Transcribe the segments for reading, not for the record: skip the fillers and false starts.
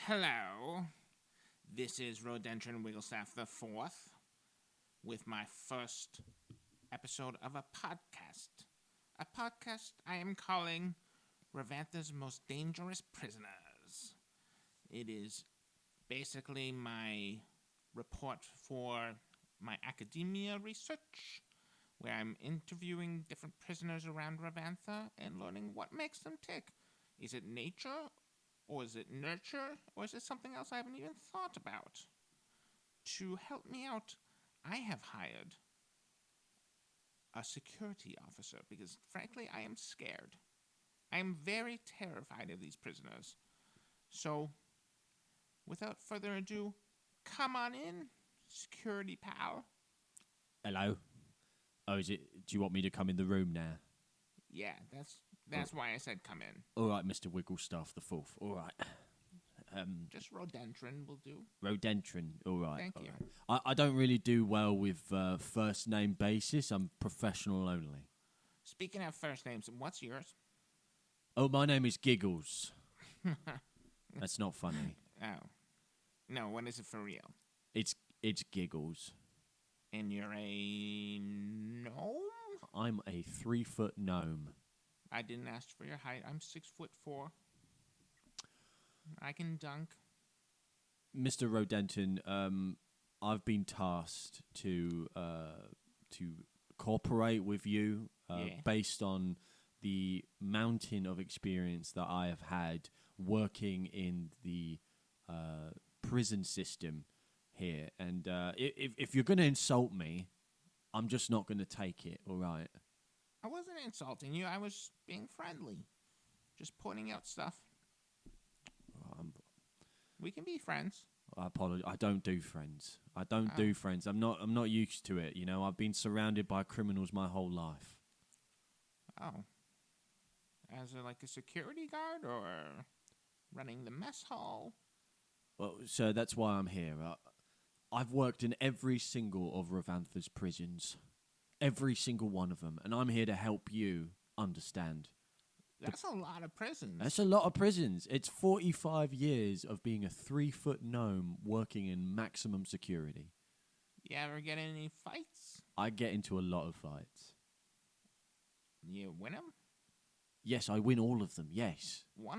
Hello, this is Rodentron Wigglestaff the Fourth with my first episode of a podcast. A podcast I am calling Ravantha's Most Dangerous Prisoners. It is basically my report for my academia research, where I'm interviewing different prisoners around Ravantha and learning what makes them tick. Is it nature? Or is it nurture? Or is it something else I haven't even thought about? To help me out, I have hired a security officer because, frankly, I am scared. I am very terrified of these prisoners. So, without further ado, come on in, security pal. Hello. Oh, is it? Do you want me to come in the room now? Yeah, that's why I said come in. All right, Mr. Wigglestaff the Fourth. All right. Just Rodentron will do. Rodentron. All right. Thank all you. Right. I don't really do well with first name basis. I'm professional only. Speaking of first names, what's yours? Oh, my name is Giggles. That's not funny. Oh. No, what is it for real? It's Giggles. And you're a gnome? I'm a 3-foot gnome. I didn't ask for your height. I'm 6'4". I can dunk. Mr. Rodentron, I've been tasked to cooperate with you based on the mountain of experience that I have had working in the prison system here. And if you're going to insult me, I'm just not going to take it, all right? I wasn't insulting you. I was being friendly. Just pointing out stuff. We can be friends. I apologize. I don't do friends. I don't do friends. I'm not used to it, you know. I've been surrounded by criminals my whole life. Oh. As like a security guard or running the mess hall? Well, so that's why I'm here. I've worked in every single of Ravantha's prisons. Every single one of them. And I'm here to help you understand. That's a lot of prisons. That's a lot of prisons. It's 45 years of being a 3-foot gnome working in maximum security. You ever get in any fights? I get into a lot of fights. You win them? Yes, I win all of them, yes. 100%,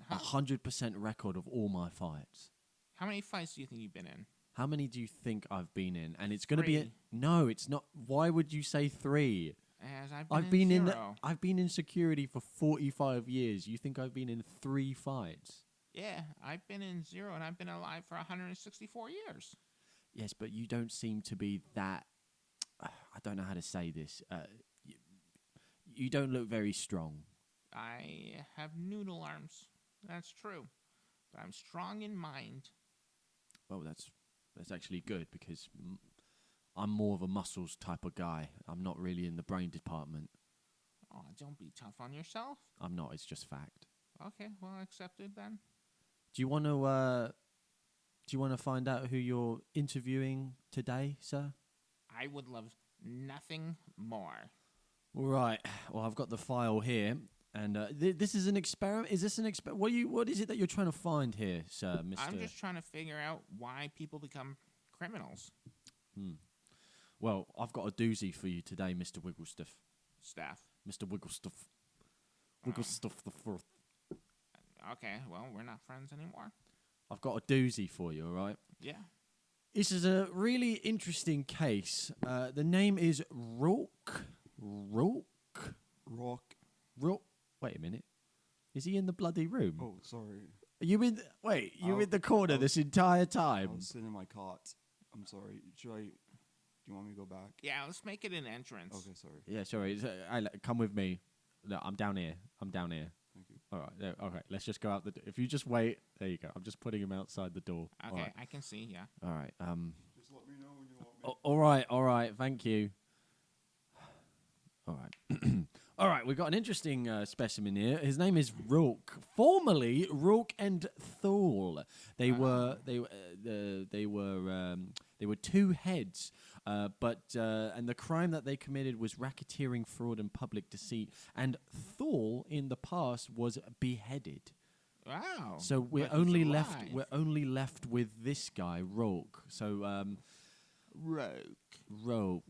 huh? 100% record of all my fights. How many fights do you think you've been in? How many do you think I've been in? And it's going to be... No, it's not. Why would you say 3? As I've been in zero. I've been in security for 45 years. You think I've been in 3 fights? Yeah, I've been in 0 and I've been alive for 164 years. Yes, but you don't seem to be that... I don't know how to say this. You don't look very strong. I have noodle arms. That's true. But I'm strong in mind. Well, that's actually good because I'm more of a muscles type of guy. I'm not really in the brain department. Oh, don't be tough on yourself. I'm not. It's just fact. Okay, well, accepted then. Do you want to find out who you're interviewing today, sir? I would love nothing more. All right. Well, I've got the file here, and this is an experiment. Is this an experiment? What is it that you're trying to find here, sir, Mister? I'm just trying to figure out why people become criminals. Well, I've got a doozy for you today, Mr. Wigglestaff. Staff. Mr. Wigglestaff. Wigglestaff the Fourth. Okay, well, we're not friends anymore. I've got a doozy for you, all right? Yeah. This is a really interesting case. The name is Rauk. Wait a minute. Is he in the bloody room? Oh, sorry. Are you in? You're in the corner this entire I time. was sitting in my cot. I'm sorry. Do you want me to go back? Yeah, let's make it an entrance. Okay, sorry. Yeah, sorry. Come with me. No, I'm down here. Thank you. All right. Okay. Let's just go out the. If you just wait, there you go. I'm just putting him outside the door. Okay, All right. I can see. Yeah. All right. Just let me know when you want me. All right. Thank you. All right. All right. We've got an interesting specimen here. His name is Rauk, formerly Rauk-Thawl. They were 2 heads, but the crime that they committed was racketeering, fraud, and public deceit. And Thawl in the past was beheaded. Wow. So we're but he's only alive. left with this guy, Rauk. So Rauk. Rauk.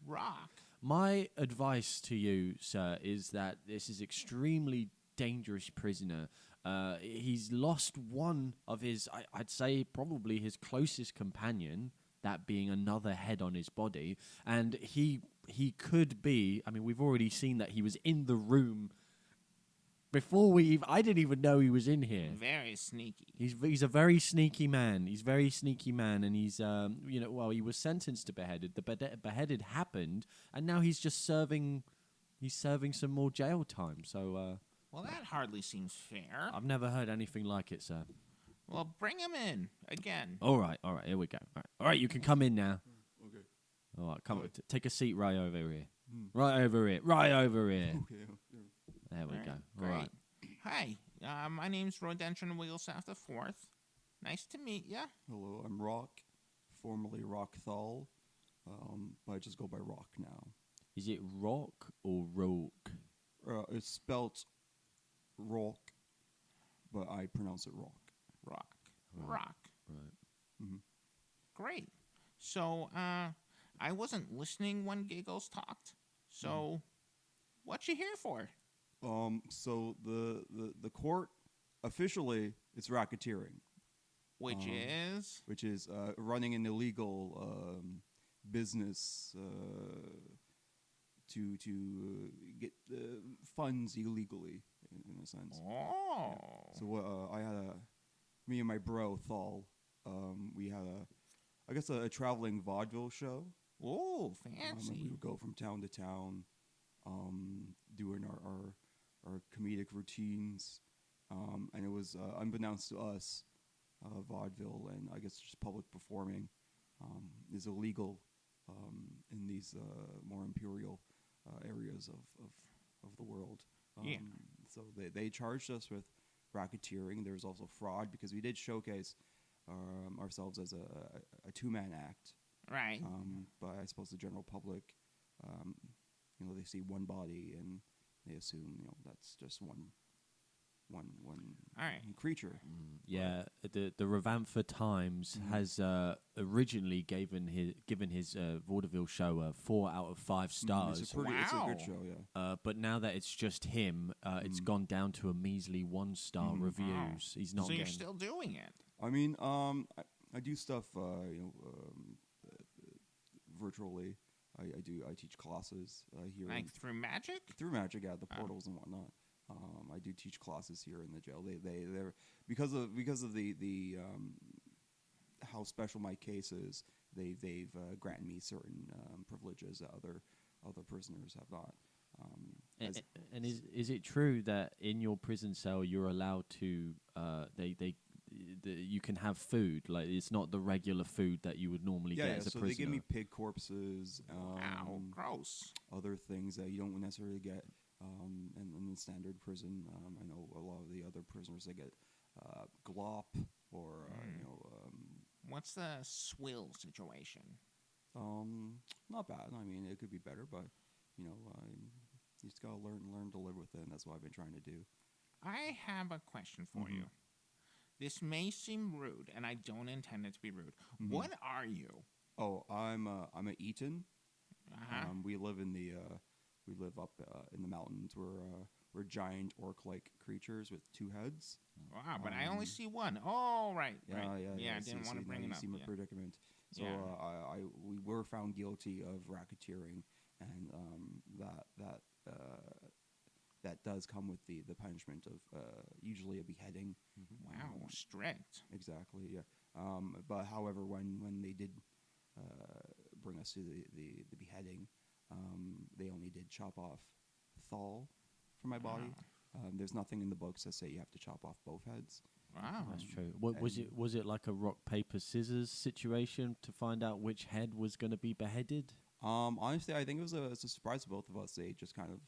Rock. My advice to you, sir, is that this is extremely dangerous prisoner. He's lost one of his, I'd say, probably his closest companion, that being another head on his body. And he could be, I mean, we've already seen that he was in the room before I didn't even know he was in here. Very sneaky. He's a very sneaky man. And he's he was sentenced to beheaded. The beheaded happened, and now he's just serving some more jail time. So Well, that hardly seems fair. I've never heard anything like it, sir. Well, bring him in again. All right, here we go. All right, you can come in now. Okay. All right, come on, take a seat right over here. Mm. Right over here. Okay. There we go. All Great. right. Hi, my name's Rodentron Wigglestaff the Fourth. Nice to meet ya. Hello, I'm Rauk, formerly Rauk-Thawl, but I just go by Rauk now. Is it rock or rogue? It's spelt Rauk, but I pronounce it Rauk. Rock. Right. Rock. Right. Mm-hmm. Great. So, I wasn't listening when Giggles talked. So, what you here for? So the court officially it's racketeering, Which is running an illegal business to get funds illegally in a sense. Oh. So me and my bro Thawl, we had a traveling vaudeville show. Oh, We fancy. would go from town to town, doing our comedic routines, and it was unbeknownst to us, vaudeville and I guess just public performing is illegal in these more imperial areas of the world. Yeah. So they charged us with racketeering. There was also fraud because we did showcase ourselves as a two-man act. Right. But I suppose the general public, they see one body and they assume that's just one All right. creature. Yeah, the Revantha Times has originally given his vaudeville show 4 out of 5 stars. It's a good Wow. show, yeah. But now that it's just him, it's gone down to a measly 1-star reviews. Wow. He's not So getting. you're still doing it? I mean, I do stuff, virtually. I teach classes here. Like through magic? Through magic, yeah, the portals and whatnot. I do teach classes here in the jail. They're because of the how special my case is. They've granted me certain privileges that other prisoners have not. And is it true that in your prison cell you're allowed to you can have food, like it's not the regular food that you would normally get as a so prisoner? they give me pig corpses, Wow, gross. other things that you don't necessarily get in the standard prison. I know a lot of the other prisoners they get glop or What's the swill situation? not bad. I mean, it could be better, but you just gotta learn to live with it, and that's what I've been trying to do. I have a question for you. This may seem rude, and I don't intend it to be rude. What are you? Oh, I'm a Ettin. We live up in the mountains. We're giant orc-like creatures with 2 heads. Wow, but I only see one. Oh, right. Yeah. I didn't want to bring it up. You see my predicament. So Yeah. we were found guilty of racketeering, and that does come with the punishment of usually a beheading. Wow, strict. Exactly, yeah. But however, when they did bring us to the beheading, they only did chop off Thawl from my body. There's nothing in the books that say you have to chop off both heads. Wow. That's true. What was it like a rock paper scissors situation to find out which head was going to be beheaded? Honestly, I think it was a surprise to both of us. They just kind of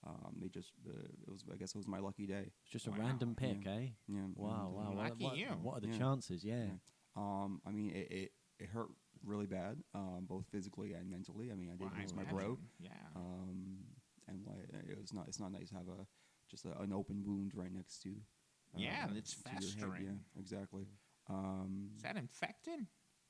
I guess it was my lucky day. It's just a random pick, eh? Yeah. Wow. Lucky you. What are the Yeah. chances? Yeah. I mean, it hurt really bad, both physically and mentally. I mean, I did lose my bro. Yeah. And it's not nice to have a just an open wound right next to. Yeah, it's to your head. festering. Yeah, exactly. Is that infected?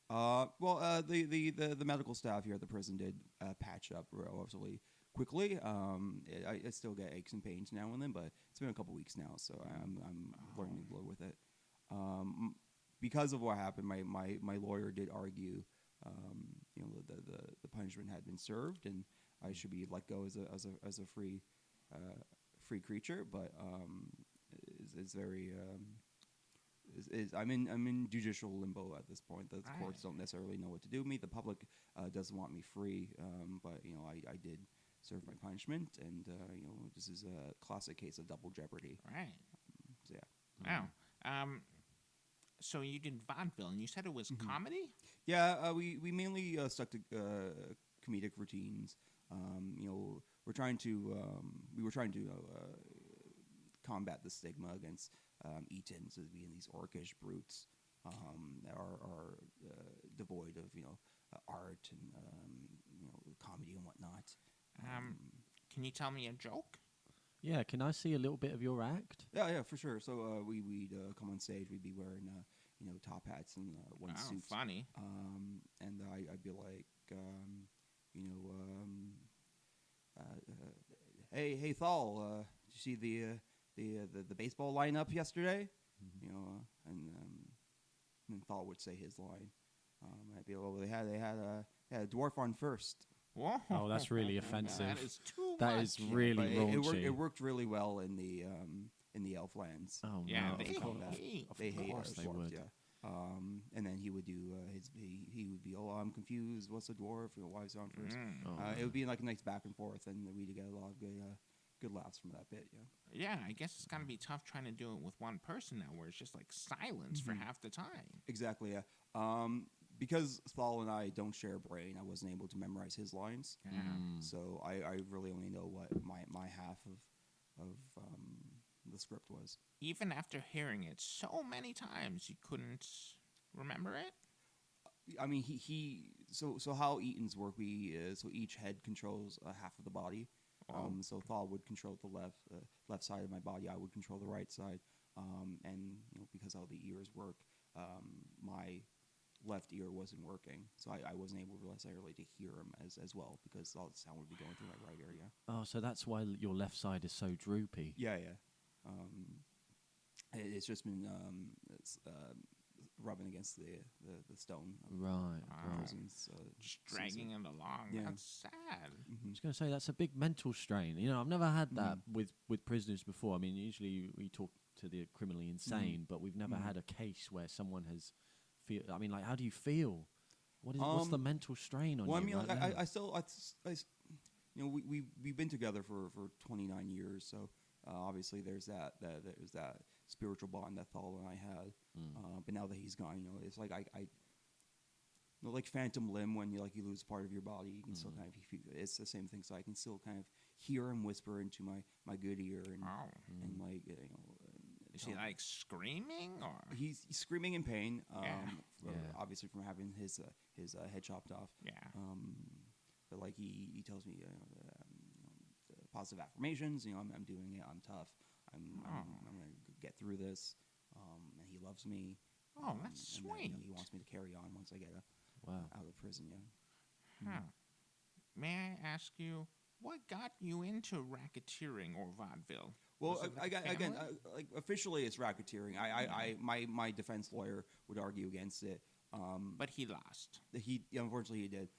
Well, the medical staff here at the prison did patch up relatively quickly. I still get aches and pains now and then, but it's been a couple weeks now, so I'm learning to live with it. Because of what happened, my lawyer did argue, the punishment had been served and I should be let go as a free creature, but it's very. I'm in judicial limbo at this point. The courts don't necessarily know what to do with me. The public doesn't want me free, but I did serve my punishment, and this is a classic case of double jeopardy. Right. So yeah. Wow. So you did vaudeville, and you said it was comedy? Yeah, we mainly stuck to comedic routines. We were trying to combat the stigma against Ettins as being these orcish brutes that are devoid of art and comedy and whatnot. Can you tell me a joke? Yeah, can I see a little bit of your act? Yeah, for sure. So we'd come on stage. We'd be wearing top hats and one suit. Funny. And I'd be like, hey Thal, did you see the baseball lineup yesterday? And then Thal would say his line. I'd be like, they had a dwarf on first. Whoa. Oh, that's really offensive. That is too That much. is really raunchy. It worked really well in the elf lands. Oh yeah, no, they of course. hate. They hate course they dwarves, would. yeah. And then he would do he would be, oh, I'm confused. What's a dwarf? Why is he on first? It would be like a nice back and forth, and we'd get a lot of good laughs from that bit. Yeah. Yeah, I guess it's gonna be tough trying to do it with one person now, where it's just like silence for half the time. Exactly. Yeah. Because Thal and I don't share a brain, I wasn't able to memorize his lines. Yeah. So I really only know what my half of the script was. Even after hearing it so many times, you couldn't remember it? I mean, so how Ettins work, so each head controls half of the body. So Thal would control the left side of my body. I would control the right side. And because how the ears work, my left ear wasn't working, so I wasn't able necessarily to hear him as well, because all the sound would be going through my right ear. Yeah. Oh, so that's why your left side is so droopy. Yeah. It's just been rubbing against the stone. Right. Prisons, Just dragging it along. Yeah. That's sad. I was going to say that's a big mental strain. I've never had that with prisoners before. I mean, usually we talk to the criminally insane, but we've never had a case where someone has feel. I mean, like, how do you feel? What's the mental strain on you? Well, I mean, right like, now? I still, we've been together for 29 years, so obviously there's that spiritual bond that Thal and I had. But now that he's gone, it's like I like phantom limb, when you lose part of your body, you can still kind of it's the same thing. So I can still kind of hear him whisper into my good ear, and like Is he like screaming, or he's screaming in pain? Yeah. Obviously from having his head chopped off. yeah? But like he tells me positive affirmations. I'm doing it. I'm tough. I'm gonna get through this. And he loves me. Oh, that's and sweet. That, he wants me to carry on once I get out of prison. Yeah. Huh. May I ask you, what got you into racketeering or vaudeville? Well, Was it the again, family? like officially, it's racketeering. My defense lawyer would argue against it. But he lost. Unfortunately he did.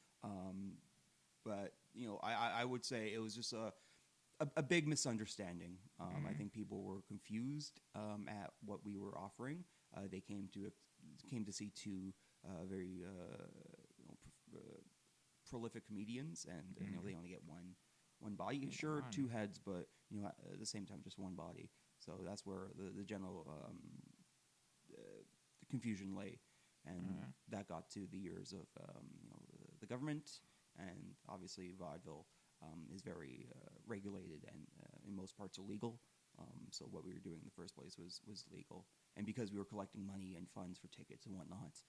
But I would say it was just a big misunderstanding. I think people were confused at what we were offering. They came to see two very prolific comedians, and they only get one body. Sure, two heads, but at the same time, just one body. So that's where the general confusion lay, and that got to the ears of the government, and obviously vaudeville is very regulated and in most parts illegal. So what we were doing in the first place was legal, and because we were collecting money and funds for tickets and whatnot,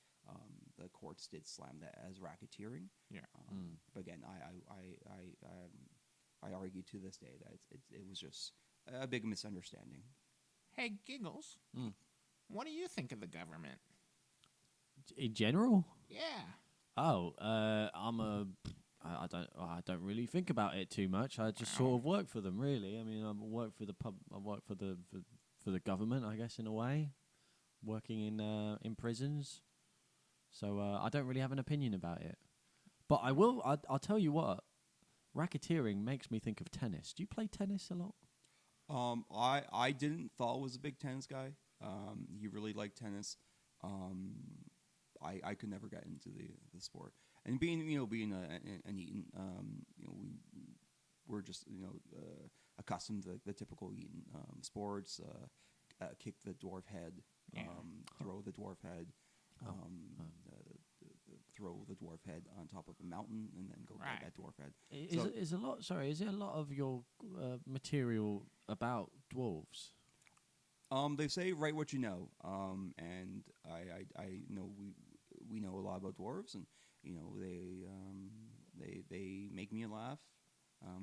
the courts did slam that as racketeering. Yeah. But again, I argue to this day that it was just a big misunderstanding. Hey, Giggles. What do you think of the government? In general? Yeah. Oh, I don't really think about it too much. I just sort of work for them, really. I mean, I work for the government, I guess, in a way, working in prisons. So I don't really have an opinion about it. But I'll tell you what, racketeering makes me think of tennis. Do you play tennis a lot? I didn't. Thawl was a big tennis guy. He really liked tennis. I could never get into the sport. And being an Ettin, we're just accustomed to the typical Ettin sports. Kick the dwarf head, throw the dwarf head, throw the dwarf head on top of a mountain, and then go get that dwarf head. Is there a lot of your material about dwarves? They say write what you know, and I know we know a lot about dwarves, and they make me laugh,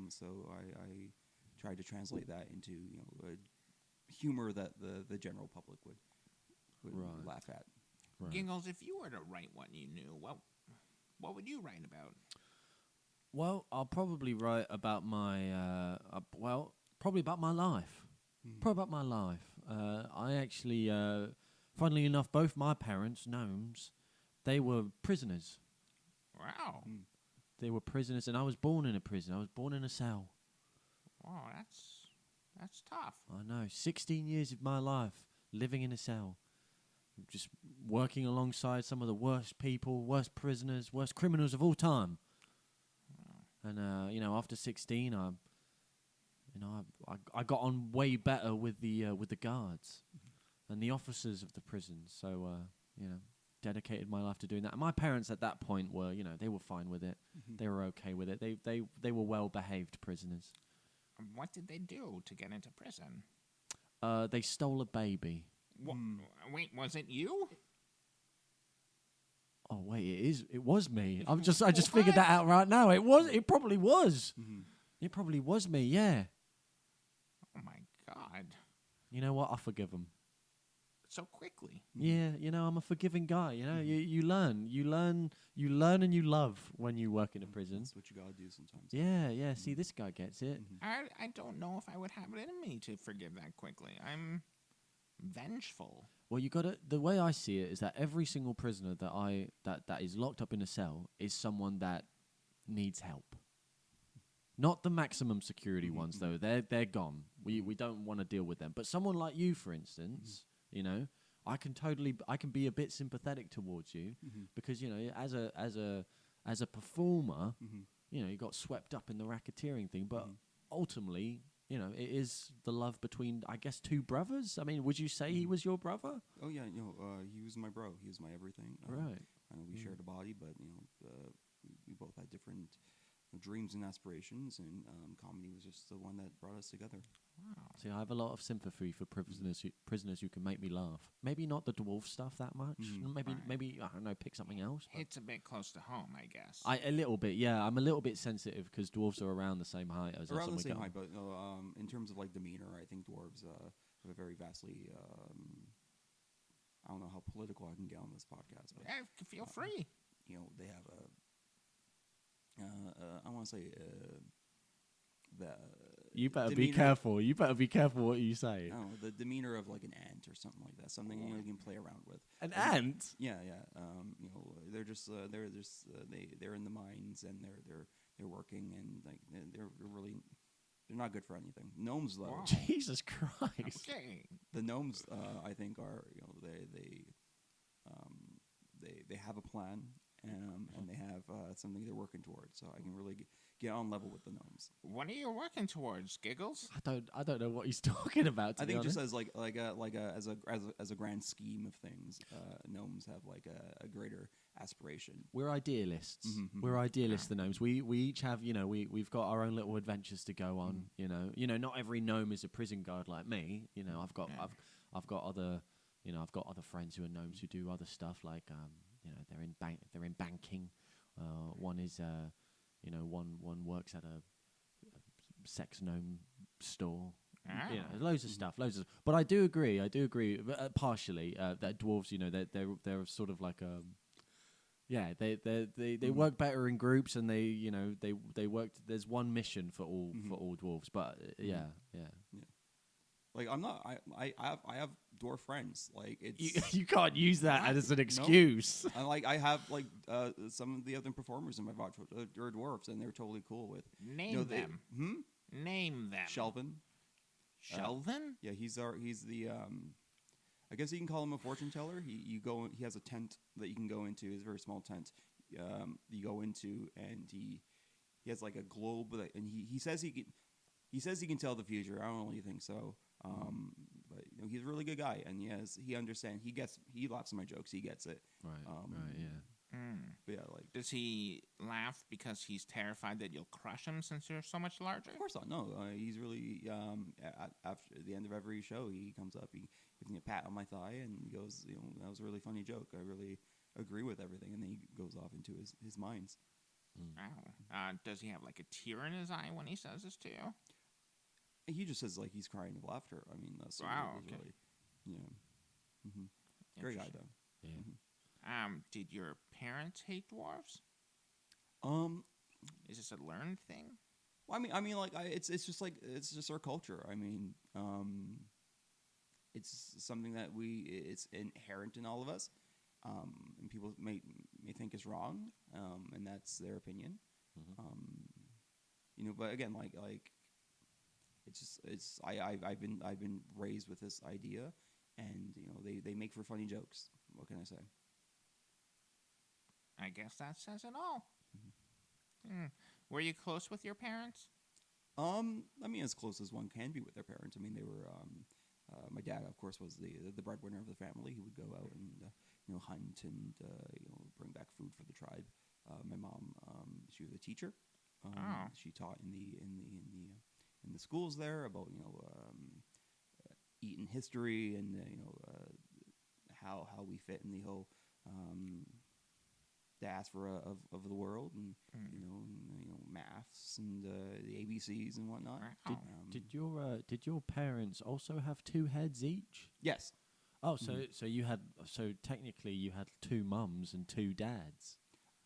so I try to translate that into humor that the general public would laugh at. Right. Giggles, if you were to write what you knew, what would you write about? Well, I'll probably write about my probably about my life. Probably about my life. I actually, funnily enough, both my parents, gnomes, they were prisoners. Wow. They were prisoners, and I was born in a prison. I was born in a cell. Oh, that's tough. I know. 16 years of my life living in a cell. Just working alongside some of the worst people, worst prisoners, worst criminals of all time. Wow. And, after 16, I got on way better with the guards and the officers of the prison. So, dedicated my life to doing that. And my parents at that point were, they were fine with it. They were okay with it. They were well-behaved prisoners. What did they do to get into prison? They stole a baby. Wait, was it you? Oh wait, it was me. I just figured that out right now. It probably was. It probably was me, yeah. Oh my God. You know what? I forgive them. So quickly. Yeah, I'm a forgiving guy. You learn and you love when you work in a prison. That's what you gotta do sometimes. Yeah. See, this guy gets it. I don't know if I would have it in me to forgive that quickly. I'm vengeful. Well, the way I see it is that every single prisoner that is locked up in a cell is someone that needs help. Not the maximum security ones though. They're gone. We don't want to deal with them. But someone like you, for instance, I can be a bit sympathetic towards you because as a performer, you got swept up in the racketeering thing, but ultimately, it is the love between, I guess, two brothers. I mean, would you say he was your brother? Oh yeah, he was my bro. He was my everything. Right. I know we shared a body, but we both had different dreams and aspirations, and comedy was just the one that brought us together. Wow. See, I have a lot of sympathy for prisoners who can make me laugh. Maybe not the dwarf stuff that much. Maybe I don't know, pick something else. It's a bit close to home, I guess. A little bit, yeah. I'm a little bit sensitive because dwarves are around the same height as us. Around the same height, but in terms of like demeanor, I think dwarves have a very vastly. I don't know how political I can get on this podcast, but feel free. They have a. I want to say the. You better be careful. You better be careful what you say. No, the demeanor of like an ant or something like that. Something you can play around with. An ant? Yeah. They're just they're in the mines and they're working and like they're not good for anything. Gnomes though. Wow. Jesus Christ. Okay. The gnomes I think are they have a plan. And they have something they're working towards, so I can really get on level with the gnomes. What are you working towards, Giggles? I don't know what he's talking about. I think just as as a grand scheme of things, gnomes have like a greater aspiration. We're idealists. We're idealists. The gnomes. We each have we've got our own little adventures to go on. Not every gnome is a prison guard like me. I've got other I've got other friends who are gnomes who do other stuff like they're in banking. One is one works at a sex gnome store. You know, loads of stuff, But I do agree, partially that dwarves, you know, they're sort of like they work better in groups, and they work. There's one mission for all dwarves, but yeah. Like I have dwarf friends. Like it's You can't use that as an excuse. No. And like I have like some of the other performers in my vodka are dwarves, and they're totally cool with Name them. Name them. Shelvin. Shelvin? Yeah, he's the I guess you can call him a fortune teller. He has a tent that you can go into. It's a very small tent. You go into, and he has like a globe and he says he can tell the future. I don't really think so. But you know, he's a really good guy, and he understands. He laughs at my jokes. He gets it. Right. Yeah. But yeah, like, does he laugh because he's terrified that you'll crush him since you're so much larger? Of course not. No, he's really after the end of every show, he comes up, he gives me a pat on my thigh, and he goes, you know, that was a really funny joke. I really agree with everything, and then he goes off into his minds. Wow. Does he have like a tear in his eye when he says this to you? He just says like he's crying of laughter. I mean, that's really, great guy though. Yeah. Did your parents hate dwarves? Is this a learned thing? Well, I mean, like it's just our culture. I mean, it's something that it's inherent in all of us, and people may think is wrong, and that's their opinion. You know, but again, like I've been raised with this idea, and you know they make for funny jokes. What can I say? I guess that says it all. Were you close with your parents? I mean, as close as one can be with their parents. I mean, they were. My dad, of course, was the breadwinner of the family. He would go out and hunt and bring back food for the tribe. My mom, she was a teacher. She taught in the schools there about Ettin history and how we fit in the whole diaspora of the world, and maths and the ABCs and whatnot. Did your parents also have two heads each? Yes. Oh, so technically you had two mums and two dads.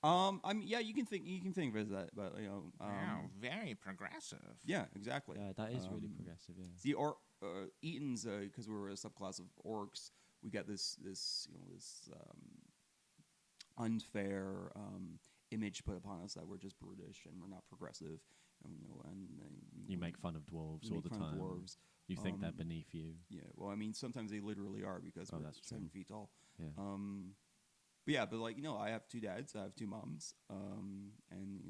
I mean, yeah, you can think of it as that, but wow, very progressive. Yeah, exactly. Yeah, that is really progressive. Yeah. See, Ettin's because we were a subclass of orcs, we got this unfair image put upon us that we're just brutish and we're not progressive. And you make fun of dwarves all the time. Dwarves. You think they're beneath you. Yeah. Well, I mean, sometimes they literally are because we're 7 feet tall. Yeah. But yeah, but I have two dads, I have two moms, and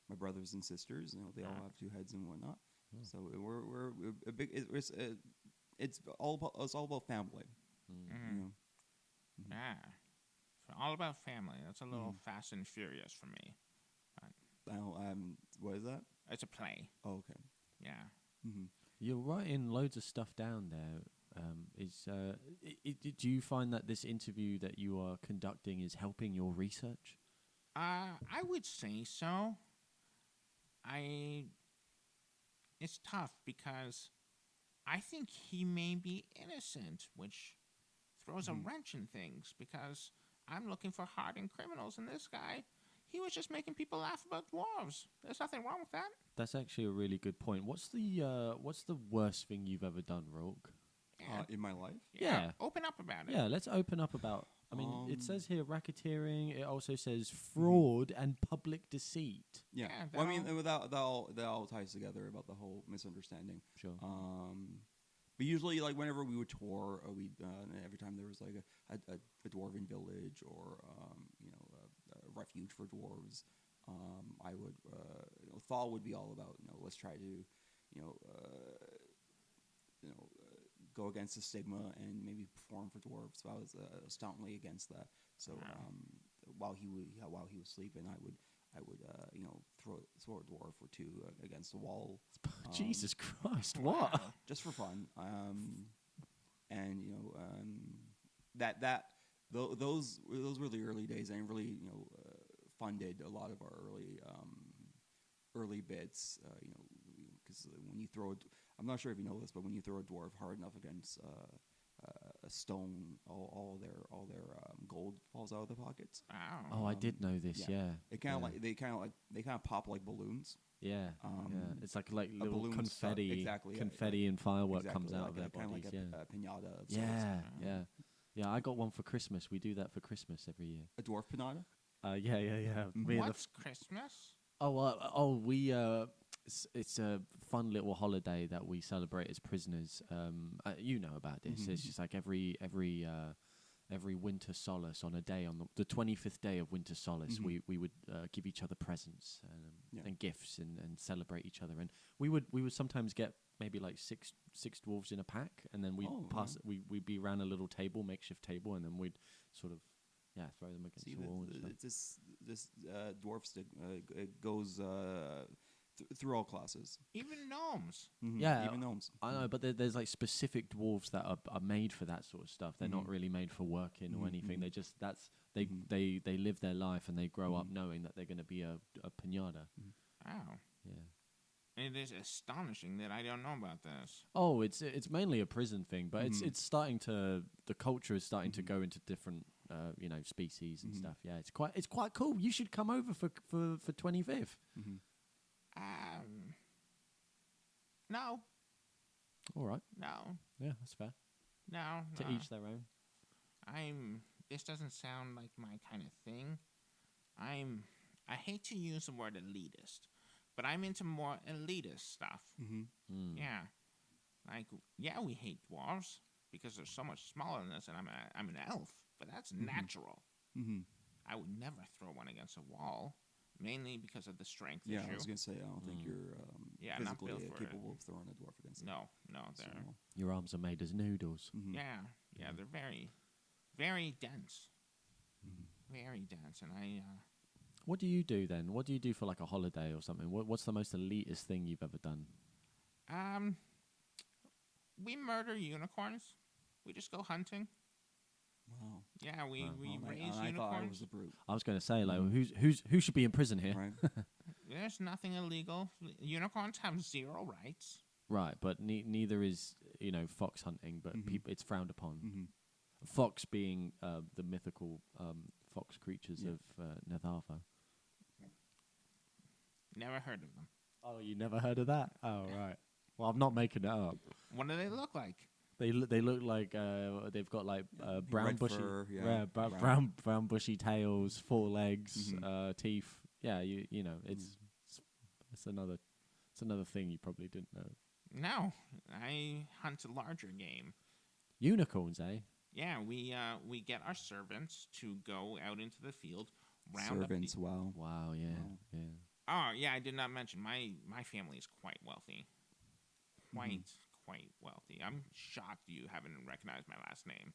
my brothers and sisters. They all have two heads and whatnot. Oh. So we're a big. It's all about family. Yeah, all about family. That's a little Fast and Furious for me. What is that? It's a play. Oh, okay. Yeah. You're writing loads of stuff down there. Do you find that this interview that you are conducting is helping your research? I would say so. It's tough because I think he may be innocent, which throws a wrench in things because I'm looking for hardened criminals, and this guy, he was just making people laugh about dwarves. There's nothing wrong with that. That's actually a really good point. What's the worst thing you've ever done, Rauk? Yeah. In my life? Yeah. Open up about it. Yeah, let's open up about. I mean, it says here racketeering. It also says fraud and public deceit. Yeah. Well, I mean, that all ties together about the whole misunderstanding. Sure. But usually, like whenever we would tour, every time there was like a dwarven village or a refuge for dwarves, I would Thawl would be all about let's try to go against the stigma and maybe perform for dwarves. So I was stoutly against that. So while he was sleeping, I would throw a dwarf or two against the wall. Jesus Christ! What? Just for fun. Those were the early days, and really funded a lot of our early bits. Because when you throw I'm not sure if you know this, but when you throw a dwarf hard enough against a stone, all their gold falls out of their pockets. Wow. Oh, I did know this. Yeah. It kind of Yeah. like they kind of pop like balloons. Yeah. Yeah. It's like little balloon confetti, exactly, yeah, confetti and firework exactly, comes out like of their kind of bodies. like Yeah. a pinata. Of sorts. Yeah. Yeah. Yeah. I got one for Christmas. We do that for Christmas every year. A dwarf pinata. Yeah. Me and the What's Christmas? It's a fun little holiday that we celebrate as prisoners. You know about this. Mhm. It's just like every winter solace on a day on the 25th day of winter solace, Mhm. we would give each other presents Yeah. and gifts and celebrate each other. And we would sometimes get maybe like six dwarves in a pack, and then we'd be around a little table, makeshift table, and then we'd sort of throw them against See, the wall. And stuff. this dwarf stick it goes through all classes. Even gnomes. Mhm. Yeah, Even gnomes. I know, but there's like specific dwarves that are made for that sort of stuff. They're not Mhm. really made for working or Mhm, anything. mhm. They just Mhm. they live their life and they grow up Mhm. knowing that they're going to be a pinata. Wow. Yeah. It is astonishing that I don't know about this. Oh, it's mainly a prison thing, but Mhm. it's starting to the culture is starting to Mhm. go into different species and Mhm. stuff. Yeah, it's quite cool. You should come over for 25th. Mhm. No, All right. no, Yeah, that's fair. no. To no. each their own. This doesn't sound like my kind of thing. I hate to use the word elitist, but I'm into more elitist stuff. Mhm. Mm. Yeah. Like, yeah, we hate dwarves because they're so much smaller than us, and I'm an elf, but that's Mhm. natural. Mhm. I would never throw one against a wall, mainly because of the strength Yeah, issue. I was gonna say I don't think Mm. you're not physically built for it. capable of throwing a dwarf against it. No, So, they're Your arms are made as noodles. mhm. yeah, they're very, very dense, Mhm. very dense, and What do you do then? What do you do for like a holiday or something? What's the most elitist thing you've ever done? we murder unicorns. We just go hunting. Wow. Yeah, we Wow. we Well, raise I thought I unicorns. was a brute. I was going to say, like, Mhm. who should be in prison here? Right. There's nothing illegal. Unicorns have zero rights. Right, but neither is fox hunting, but Mhm. it's frowned upon. Mhm. Fox being the mythical fox creatures Yeah. of Netharva. Never heard of them. Oh, you never heard of that? Oh, right. Well, I'm not making it up. What do they look like? They look like they've got like brown Red bushy, fur, yeah, brown bushy tails, 4 legs, Mhm. teeth. Yeah, you know it's another thing you probably didn't know. No, I hunt larger game. Unicorns, eh? Yeah, we get our servants to go out into the field, round Servants. up. Wow. Wow, yeah, Wow. yeah. Oh yeah, I did not mention my family is quite wealthy. Mm-hmm. Quite wealthy. I'm shocked you haven't recognized my last name.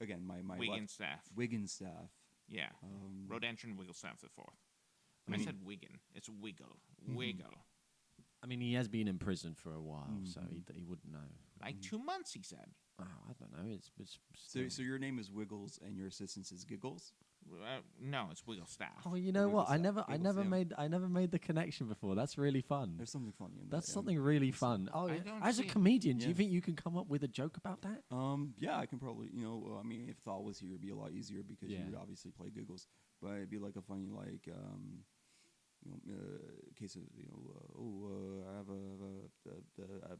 Again, my Wigglestaff. Wigglestaff. Yeah. Rodentron Wigglestaff the fourth. I I mean- said Wiggin. It's Wiggle. Mhm. Wiggle. I mean, he has been in prison for a while, so Mhm. he wouldn't know. Like 2 months, he said. Oh, I don't know. It's So your name is Wiggles and your assistant is Giggles. No, it's Wigglestaff. Oh, you know what? I Wigglestaff. never made the connection before. That's really fun. There's something funny in that. That's yeah. something really fun. Oh, I yeah. don't As a see it. comedian, do you Yeah. think you can come up with a joke about that? Yeah, I can probably, I mean, if Thawl was here, it'd be a lot easier because Yeah. you would obviously play Giggles, but it'd be like a funny, case of, I have a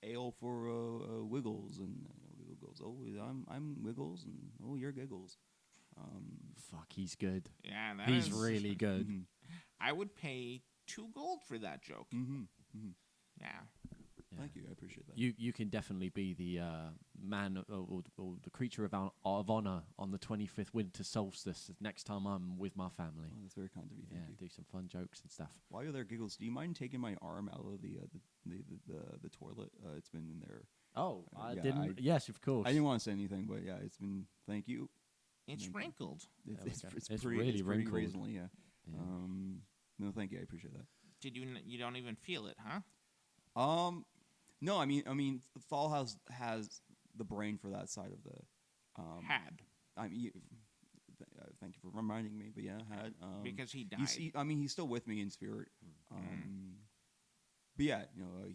ale for Wiggles, and Wiggle goes, oh, I'm Wiggles, and oh, you're Giggles. Fuck, he's good. Yeah, that He's is- really good. Mhm. I would pay 2 gold for that joke. Mhm. Mhm. Yeah. Yeah. Thank you, I appreciate that. You can definitely be the man or the creature of honor on the 25th winter solstice next time I'm with my family. Oh, that's very kind of you. Thank Yeah, you. do some fun jokes and stuff. While you're there, Giggles, do you mind taking my arm out of the toilet? It's been in there. Oh, I yeah, didn't. Yes, of course. I didn't want to say anything, but yeah, it's been. Thank you. It's Thank you. wrinkled. There we go. It's pretty, really it's pretty wrinkled. recently, yeah. Yeah. No, thank you. I appreciate that. Did you don't even feel it, huh? No, I mean, Thawl has the brain for that side of the. Had. I mean, thank you for reminding me. But yeah, had because he died. He's still with me in spirit. But yeah,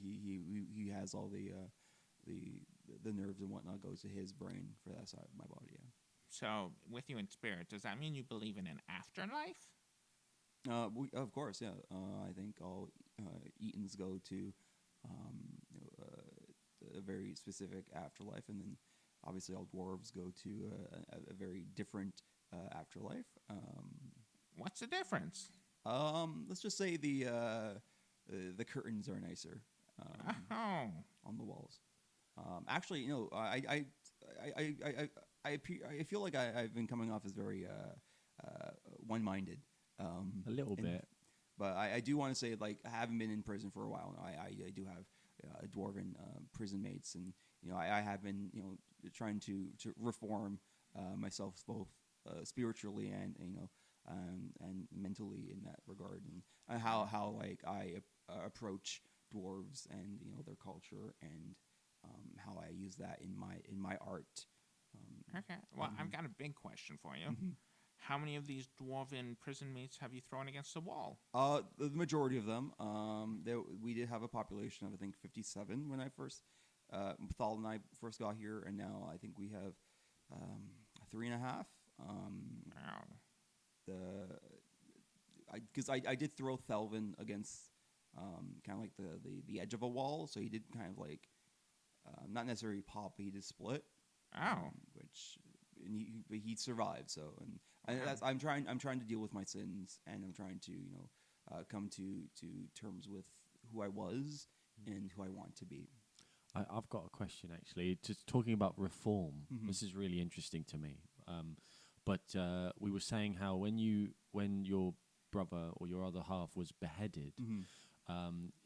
he has all the nerves and whatnot goes to his brain for that side of my body. Yeah. So, with you in spirit, does that mean you believe in an afterlife? Of course, yeah. I think all Ettins go to a very specific afterlife, and then obviously all dwarves go to a very different afterlife. What's the difference? Let's just say the curtains are nicer on the walls. Actually, I feel like I've been coming off as very one-minded. A little bit. But I do want to say, like, I haven't been in prison for a while now. I do have dwarven prison mates, and I have been trying to reform myself both spiritually and and mentally in that regard, and how like I approach dwarves and their culture and how I use that in my art. Okay. Well, I've got a big question for you. Mm-hmm. How many of these dwarven prison mates have you thrown against the wall? The majority of them. We did have a population of I think 57 when I first Thal and I first got here, and now I think we have 3.5. Wow. Because I did throw Thelvin against kind of like the edge of a wall, so he did kind of like not necessarily pop, but he did split. Oh. But he survived. So I'm trying to deal with my sins, and I'm trying to come to terms with who I was and who I want to be. I've got a question actually. Just talking about reform. Mm-hmm. This is really interesting to me. But we were saying how when your brother or your other half was beheaded,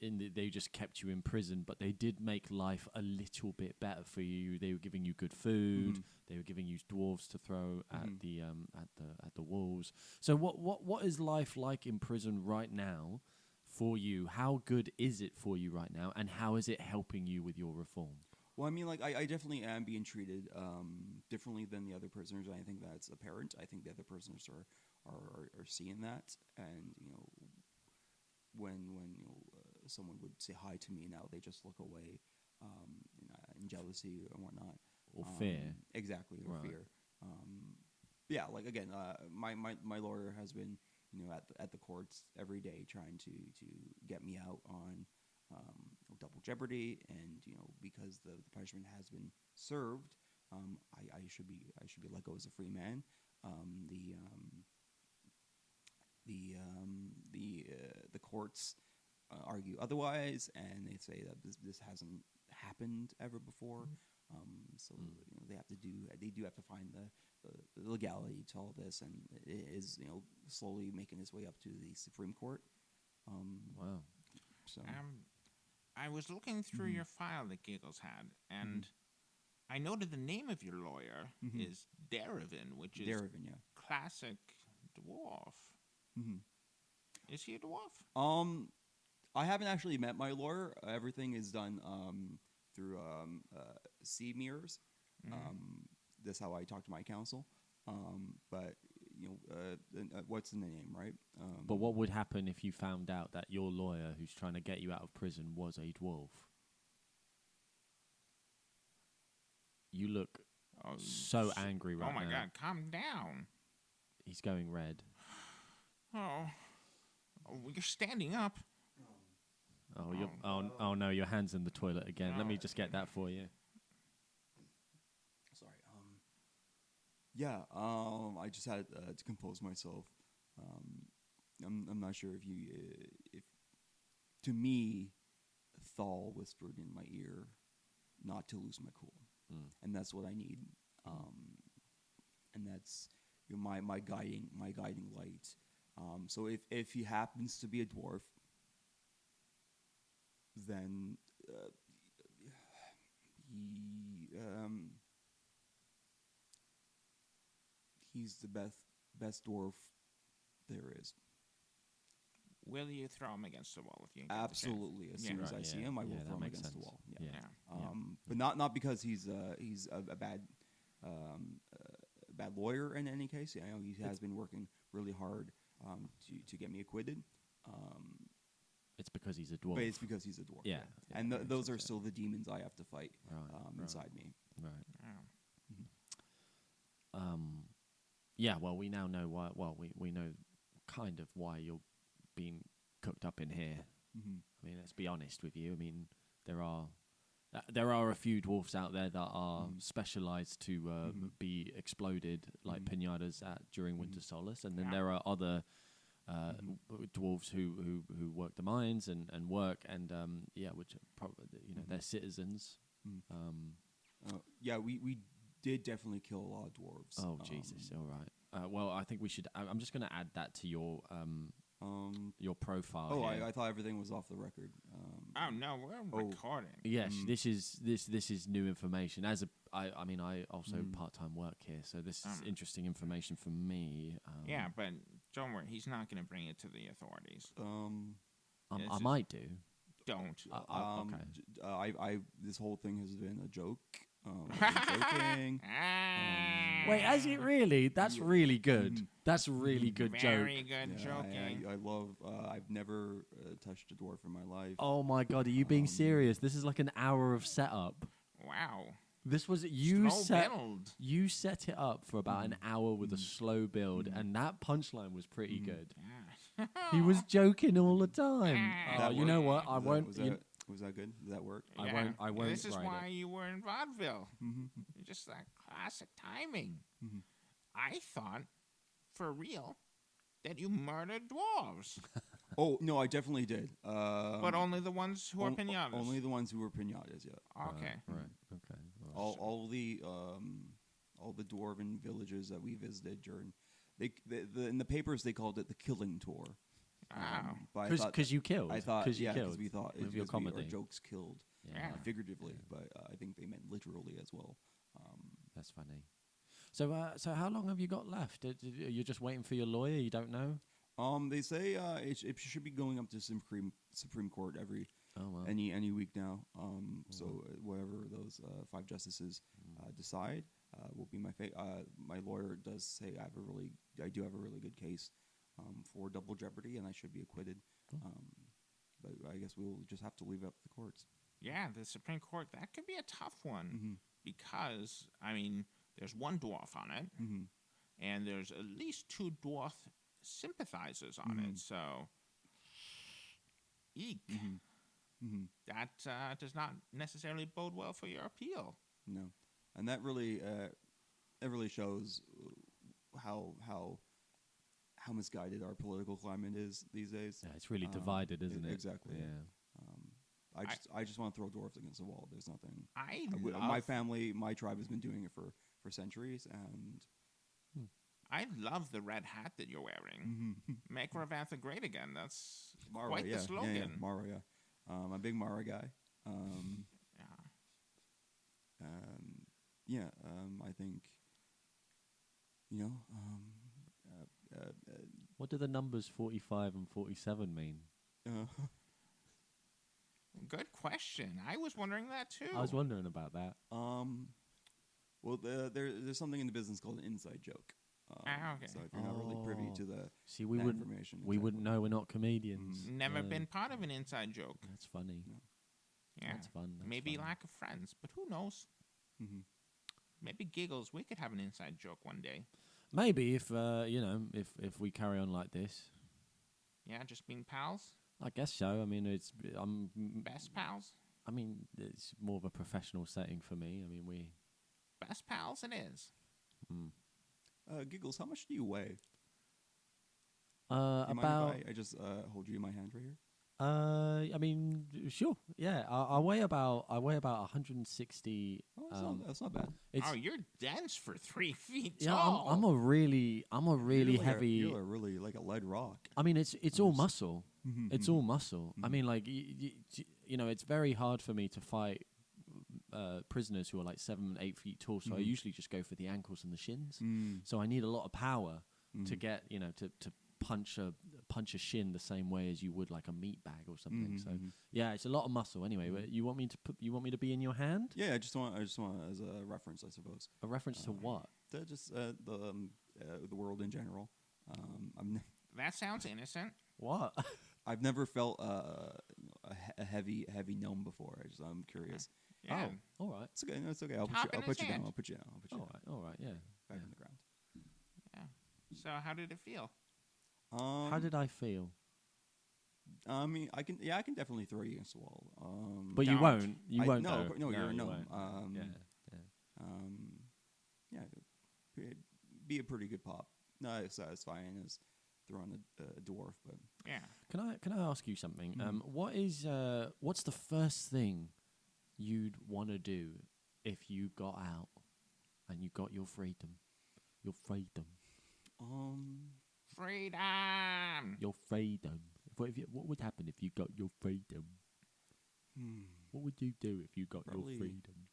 they just kept you in prison, but they did make life a little bit better for you. They were giving you good food. They were giving you dwarves to throw at the walls. So what is life like in prison right now for you? How good is it for you right now, and how is it helping you with your reform? Well, I mean, like, I definitely am being treated differently than the other prisoners, and I think that's apparent. I think the other prisoners are seeing that, and when someone would say hi to me now, they just look away in jealousy and whatnot, or fear. Exactly, or right. fear. Yeah, like again, my lawyer has been at the courts every day trying to get me out on double jeopardy, and because the punishment has been served, I should be let go as a free man. The courts argue otherwise, and they say that this hasn't happened ever before. So they do have to find the legality to all this, and it is slowly making its way up to the Supreme Court. Wow. So I was looking through your file that Giggles had, and I noted the name of your lawyer is Darevin, which is Darevin, yeah. Classic dwarf. Is he a dwarf? I haven't actually met my lawyer. Everything is done through sea mirrors. That's how I talk to my counsel. But what's in the name, right? But what would happen if you found out that your lawyer, who's trying to get you out of prison, was a dwarf? You look so angry right now. Oh my God, calm down. He's going red. Oh, you're standing up. Oh no, your hand's in the toilet again. Let me just get that for you. Sorry. Yeah. I just had to compose myself. I'm not sure if to me, Thawl whispered in my ear, not to lose my cool, and that's what I need. And that's my guiding light. So if he happens to be a dwarf, then he's the best dwarf there is. Will you throw him against the wall if you get Absolutely. As soon as I see him, I will throw him against the wall. Yeah. Yeah. But not because he's a bad bad lawyer in any case. I know he has been working really hard to get me acquitted. It's because he's a dwarf. But it's because he's a dwarf. Yeah. And those are still the demons I have to fight inside me. Right. Oh. Yeah, well, we now know why. Well, we know kind of why you're being cooked up in here. Mm-hmm. I mean, let's be honest with you. I mean, there are a few dwarfs out there that are specialized to be exploded like pinatas during Winter Solace, and then there are other dwarves who work the mines and work and which are probably they're citizens. Yeah, we did definitely kill a lot of dwarves. Oh Jesus! All right. Well, I think we should. I'm just going to add that to your profile. Oh, here. I thought everything was off the record. Oh no, we're recording. Yes, this is new information. I also part-time work here, so this is interesting information for me. Yeah, but don't worry, he's not going to bring it to the authorities. I might do. Don't. Okay. This whole thing has been a joke. I've been joking. Wait, has it really? That's really good. That's a really good joke. Very good joking. I love. I've never touched a dwarf in my life. Oh my God, are you being serious? This is like an hour of setup. Wow. This was you set it up for about an hour with a slow build, and that punchline was pretty good. He was joking all the time. You know what? I won't. Was that good? Did that work? Yeah. I won't. This is why it. you were in vaudeville. Just that classic timing. I thought, for real, that you murdered dwarves. Oh no, I definitely did. But only the ones who are pinatas. Only the ones who were pinatas. Yeah. Okay. Right. Okay. All the dwarven villages that we visited during, in the papers they called it the killing tour. Wow. Because you killed. I thought, because you yeah, killed. because we thought with your comedy. our jokes killed, Yeah. figuratively, but I think they meant literally as well. That's funny. So how long have you got left? You're just waiting for your lawyer. You don't know. They say it should be going up to Supreme Court any week now. So whatever those 5 justices decide will be my fate. My lawyer does say I do have a really good case for double jeopardy, and I should be acquitted. But I guess we'll just have to leave it up to the courts. Yeah, the Supreme Court, that could be a tough one because, I mean, there's one dwarf on it, and there's at least 2 dwarf sympathizers on it, so eek. That does not necessarily bode well for your appeal. No, and that really shows how misguided our political climate is these days. Yeah, it's really divided, isn't it? Exactly. Yeah. I just want to throw dwarves against the wall. There's nothing. My family, my tribe has been doing it for centuries, and I love the red hat that you're wearing. Make Ravantha great again. That's Mara, quite the slogan. Yeah, Mara, yeah. I'm a big Mara guy. I think, what do the numbers 45 and 47 mean? Good question. I was wondering that too. I was wondering about that. Well, there's something in the business called an inside joke. Okay. So if you're not really privy to we wouldn't information, we wouldn't know. We're not comedians. Never been part of an inside joke. That's funny. Yeah, that's fun. Maybe lack of friends, but who knows? Maybe Giggles. We could have an inside joke one day. Maybe if if we carry on like this. Yeah, just being pals. I guess so. I mean, I'm best pals. I mean, it's more of a professional setting for me. I mean, we best pals. It is. Giggles, how much do you weigh? About. I just hold you in my hand right here. I mean, sure. Yeah, I weigh about 160. Oh, that's not bad. You're dense for 3 feet yeah, tall. I'm a really heavy. You're really like a lead rock. I mean, it's all muscle. It's all muscle. I mean, like it's very hard for me to fight prisoners who are like 7, 8 feet tall. So I usually just go for the ankles and the shins. So I need a lot of power to get to punch a shin the same way as you would like a meat bag or something. So yeah, it's a lot of muscle. Anyway, you want me to be in your hand? Yeah, I just want as a reference, I suppose. A reference to what? just the world in general. That sounds innocent. What? I've never felt a heavy gnome before. I'm curious. Yeah. Oh, all right. It's okay. No, it's okay. I'll Top in put his you down. hand. I'll put you down. All right. Yeah. Back on the ground. Yeah. So how did it feel? How did I feel? I mean, I can definitely throw you against the wall. But you Don't. won't. You won't. No, though. no, you're a you gnome. won't. Yeah, it'd be a pretty good pop. Not as satisfying as throwing a dwarf, but Yeah. Can I ask you something? Mhm. What's the first thing you'd want to do if you got out and you got your freedom? Your freedom. Freedom. Your freedom. What would happen if you got your freedom? What would you do if you got Probably- your freedom?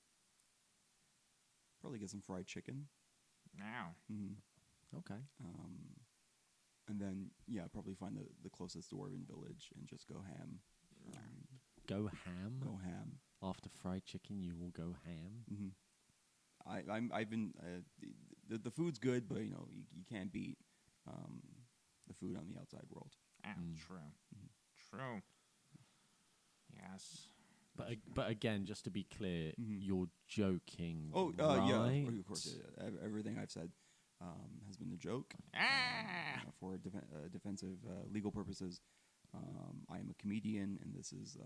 probably get some fried chicken. Now. Okay. And then probably find the closest dwarven village and just go ham. Go ham. Go ham. After fried chicken, you will go ham. I've been the food's good, but you can't beat the food on the outside world. True. True. Yes. But again, just to be clear, you're joking. Oh, right? yeah, of course. Everything I've said has been a joke. For defensive legal purposes. I am a comedian, and this is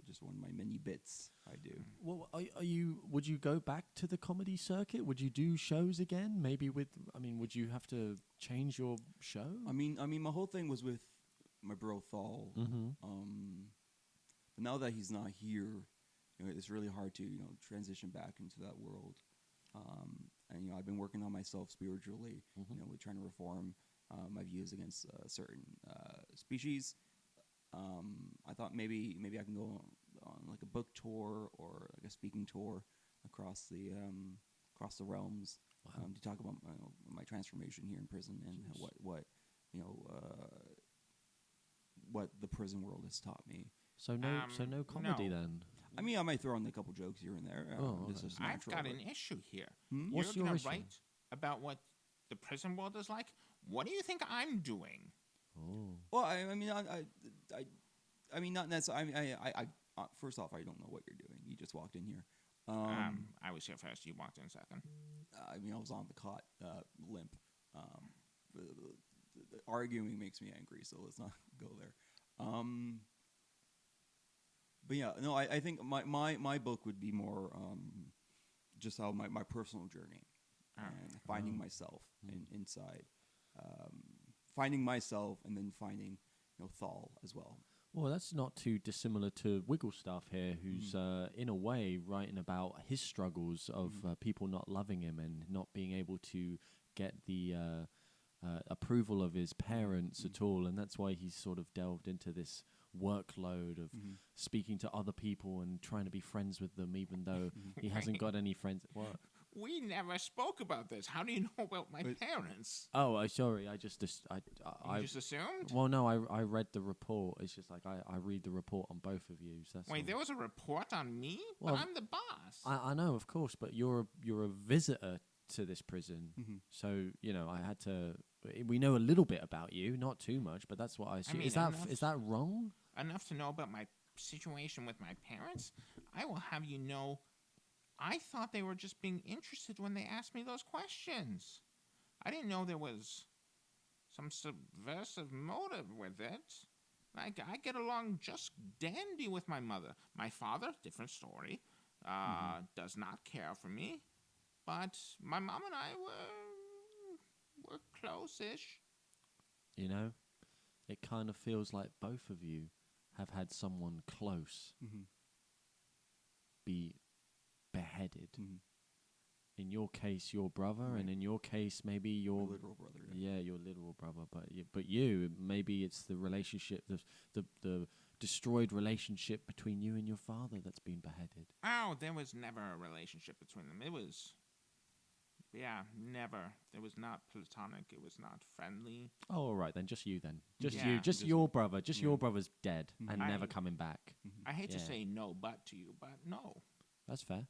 just one of my many bits I do. Well, are you? Would you go back to the comedy circuit? Would you do shows again? Maybe would you have to change your show? I mean, my whole thing was with my bro Thawl. But now that he's not here, it's really hard to transition back into that world. And I've been working on myself spiritually. With trying to reform my views against certain species. I thought maybe I can go on like a book tour or like a speaking tour across the realms to talk about my transformation here in prison and what the prison world has taught me. So no comedy no. then. I mean, I might throw in a couple jokes here and there. This is I've natural, got but- an issue here. What's You're your gonna issue? write about what the prison world is like. What do you think I'm doing? Oh. Well, I mean, not necessarily. I first off, I don't know what you're doing. You just walked in here. I was here first. You walked in second. I mean, I was on the cot, limp. The arguing makes me angry, so let's not go there. But yeah, no, I think my book would be more just how my personal journey and finding myself inside, finding myself, and then finding Thawl as well. Well, that's not too dissimilar to Wigglestaff here, who's in a way writing about his struggles of people not loving him and not being able to get the approval of his parents at all, and that's why he's sort of delved into this workload of speaking to other people and trying to be friends with them, even though he hasn't got any friends. What? We never spoke about this. How do you know about my parents? Oh, sorry. I just You just assumed? Well, no, I read the report. It's just like I read the report on both of you. So that's Wait, all. there was a report on me? Well, but I'm the boss. I know, of course, but you're a visitor to this prison, so I had to. We know a little bit about you, not too much, but that's what I assume. mean, Is that wrong? Enough to know about my situation with my parents? I will have you know, I thought they were just being interested when they asked me those questions. I didn't know there was some subversive motive with it. Like, I get along just dandy with my mother. My father, different story, does not care for me. But my mom and I were close-ish. It kind of feels like both of you have had someone close be beheaded. In your case, your brother, and in your case, maybe your literal brother. Yeah, your literal brother. But you, maybe it's the relationship, the destroyed relationship between you and your father that's been beheaded. Oh, there was never a relationship between them. It was... Yeah, never. It was not platonic. It was not friendly. Oh, all right then. Just you then. Just Yeah. you. Just your brother. Just your brother's dead and I- never coming back. I hate to Yeah. say no but to you, but no. That's fair.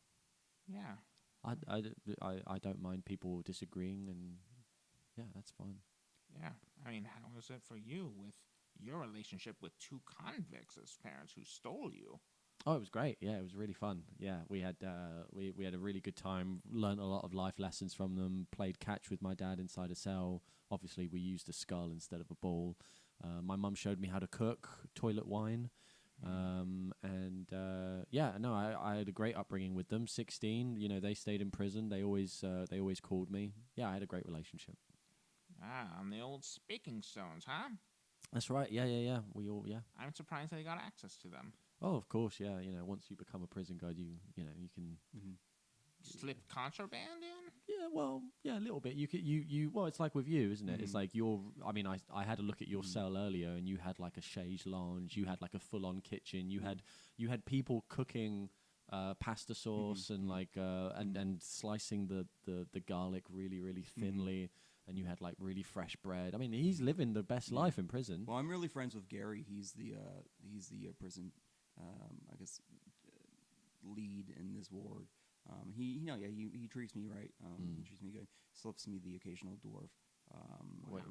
Yeah. I don't mind people disagreeing, and yeah, that's fine. Yeah. I mean, how was it for you with your relationship with two convicts as parents who stole you? Oh, it was great. Yeah, it was really fun. Yeah, we had we had a really good time. Learned a lot of life lessons from them. Played catch with my dad inside a cell. Obviously, we used a skull instead of a ball. My mum showed me how to cook toilet wine. I had a great upbringing with them. 16, they stayed in prison. They always called me. Yeah, I had a great relationship. Ah, on the old speaking stones, huh? That's right. Yeah. We all, yeah. I'm surprised they got access to them. Oh, of course, yeah. Once you become a prison guard, you can Slip contraband in? Yeah, well, yeah, a little bit. Well, it's like with you, isn't it? It's like I had a look at your cell earlier, and you had like a chaise lounge, you had like a full-on kitchen, you had people cooking pasta sauce and and slicing the garlic really, really thinly, and you had like really fresh bread. I mean, he's living the best life in prison. Well, I'm really friends with Gary. He's the prison, I guess, lead in this ward. He treats me right. He treats me good. Slips me the occasional dwarf. What?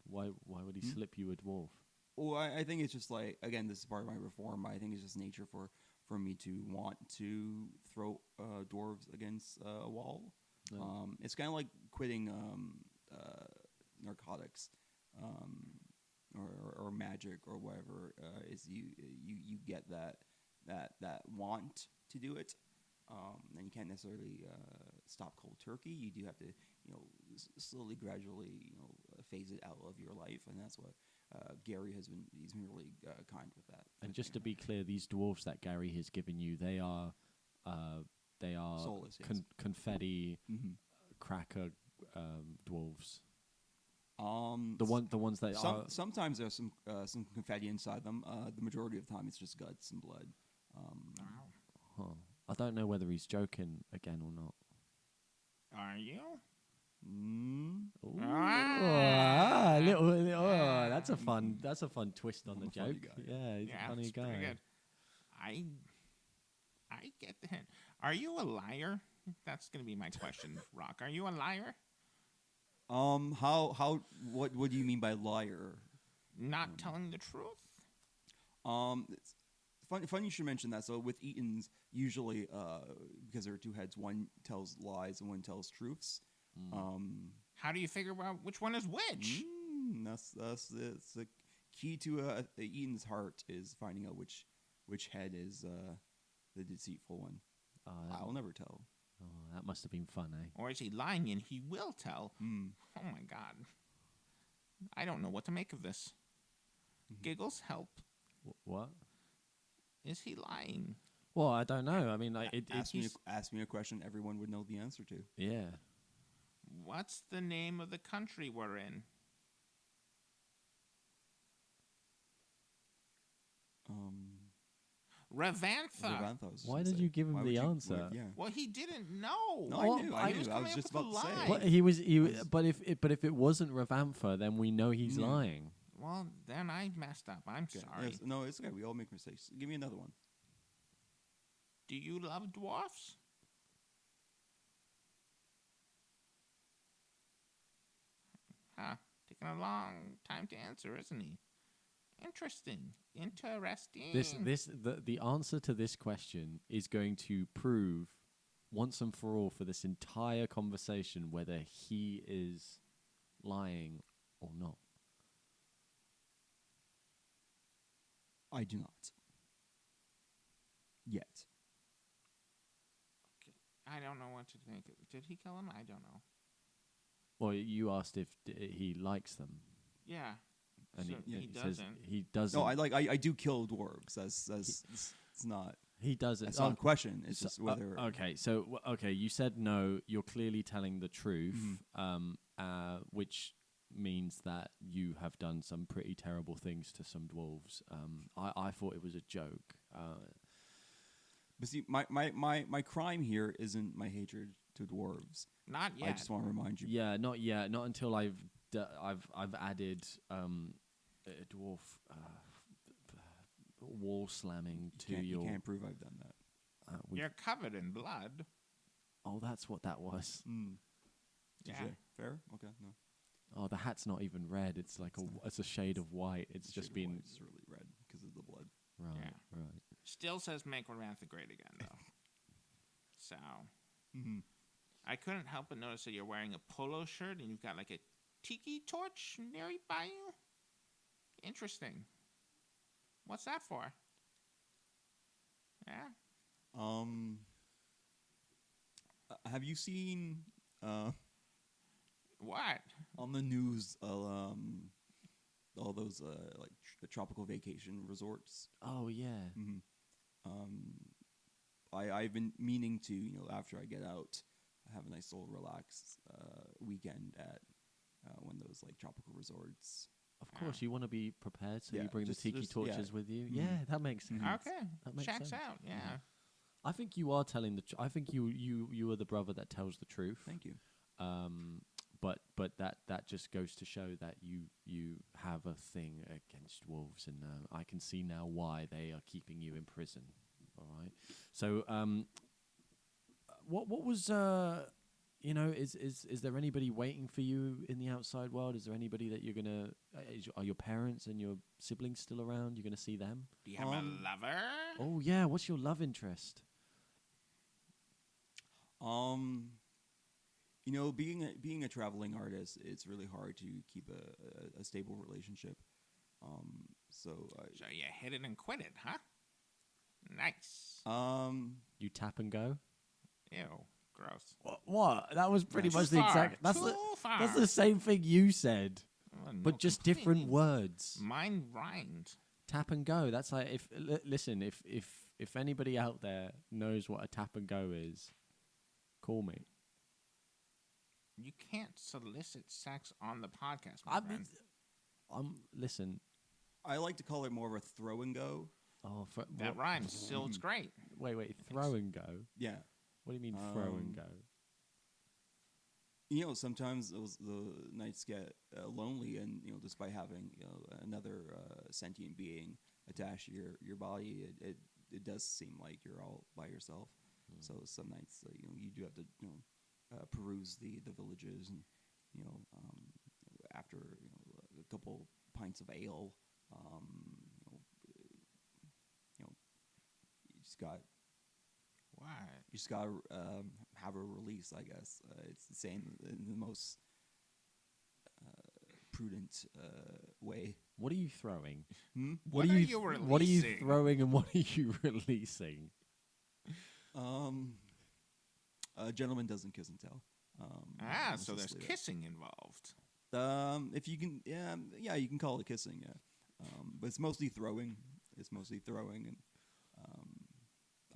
Why would he slip you a dwarf? Well, I think it's just like, again, this is part of my reform. I think it's just nature for me to want to throw dwarves against a wall. No. It's kind of like quitting narcotics or magic or whatever. Is you get that want to do it. And you can't necessarily stop cold turkey. You do have to, slowly, gradually, phase it out of your life, and that's what Gary has been. He's been really kind with that. And just to be clear, these dwarfs that Gary has given you, they are soulless, yes. Confetti cracker dwarves. The ones that are sometimes there's some confetti inside them. The majority of the time, it's just guts and blood. Wow. Huh. I don't know whether he's joking again or not. Are you? That's a fun twist on the joke. Yeah, he's a funny guy. Pretty good. I get the hint. Are you a liar? That's gonna be my question, Rock. Are you a liar? What do you mean by liar? Not telling the truth? It's funny you should mention that. So with Ettins, usually, because there are two heads, one tells lies and one tells truths. How do you figure out which one is which? That's the key to Ettin's heart, is finding out which head is the deceitful one. I'll never tell. Oh, that must have been fun, eh? Or is he lying and he will tell? Oh my God. I don't know what to make of this. Giggles, help. What? Is he lying? Well, I don't know. I mean, ask me a question everyone would know the answer to. Yeah. What's the name of the country we're in? Ravantha. Why did you give him the answer? Well, he didn't know. No, I knew. I was just about to say. But if it wasn't Ravantha, then we know he's lying. Well, then I messed up. I'm sorry. Yes, no, it's okay. We all make mistakes. Give me another one. Do you love dwarfs? Huh. Taking a long time to answer, isn't he? Interesting. The answer to this question is going to prove once and for all for this entire conversation whether he is lying or not. I do not. Yet. Okay. I don't know what to think. Did he kill him? I don't know. Well, you asked if he likes them. Yeah. And so he doesn't. Says he doesn't. No, I do kill dwarves. It's not. He doesn't. That's not a question. It's just whether. Okay. You said no. You're clearly telling the truth. Which means that you have done some pretty terrible things to some dwarves. I thought it was a joke. But see, my crime here isn't my hatred to dwarves. Not yet. I just want to remind you. Yeah, not yet. Not until I've added a dwarf wall slamming to your. You can't prove I've done that. You're covered in blood. Oh, that's what that was. Yeah. Fair? Okay, no. Oh, the hat's not even red. It's like it's a shade of white. It's The just shade of been white is really red because of the blood. right, Yeah. right. Still says make Rodentron great again, though. So, Mm-hmm. I couldn't help but notice that you're wearing a polo shirt and you've got like a tiki torch near by you. Interesting. What's that for? Yeah. Have you seen What? on the news all those tropical vacation resorts? Oh yeah. I've been meaning to, after I get out, have a nice little relaxed weekend at one of those like tropical resorts. Of course, you want to be prepared, so Yeah, you bring the tiki torches with you. Yeah, that makes sense. Okay. That makes Checks sense. out. Yeah. I think you are telling the. I think you are the brother that tells the truth. Thank you. But that just goes to show that you have a thing against wolves, and I can see now why they are keeping you in prison. All right. So what was is there anybody waiting for you in the outside world? Is there anybody that you're gonna? Are your parents and your siblings still around? You're gonna see them? Do you have a lover? Oh yeah. What's your love interest? Being a traveling artist, it's really hard to keep a stable relationship. So you hit it and quit it, huh? Nice. You tap and go. Ew, gross. What? That was pretty Too much the far, exact. That's too far. that's the same thing you said, Oh, no, but just different completely. words. Mine rhymed. Tap and go. That's like listen. If anybody out there knows what a tap and go is, call me. You can't solicit sex on the podcast, my friend. Listen. I like to call it more of a throw and go. Oh, That rhymes. Still, it's great. Wait. Throw and go. Yeah. What do you mean throw and go? Sometimes the nights get lonely, and despite having another sentient being attached to your body, it does seem like you're all by yourself. So some nights you do have to peruse the villages, and after a couple pints of ale, you just got have a release, I guess. It's the same in the most prudent way. What are you throwing? What are you What are you releasing? throwing and what are you releasing? A gentleman doesn't kiss and tell. So there's necessarily kissing involved. that. If you can, yeah, you can call it kissing, yeah. But it's mostly throwing.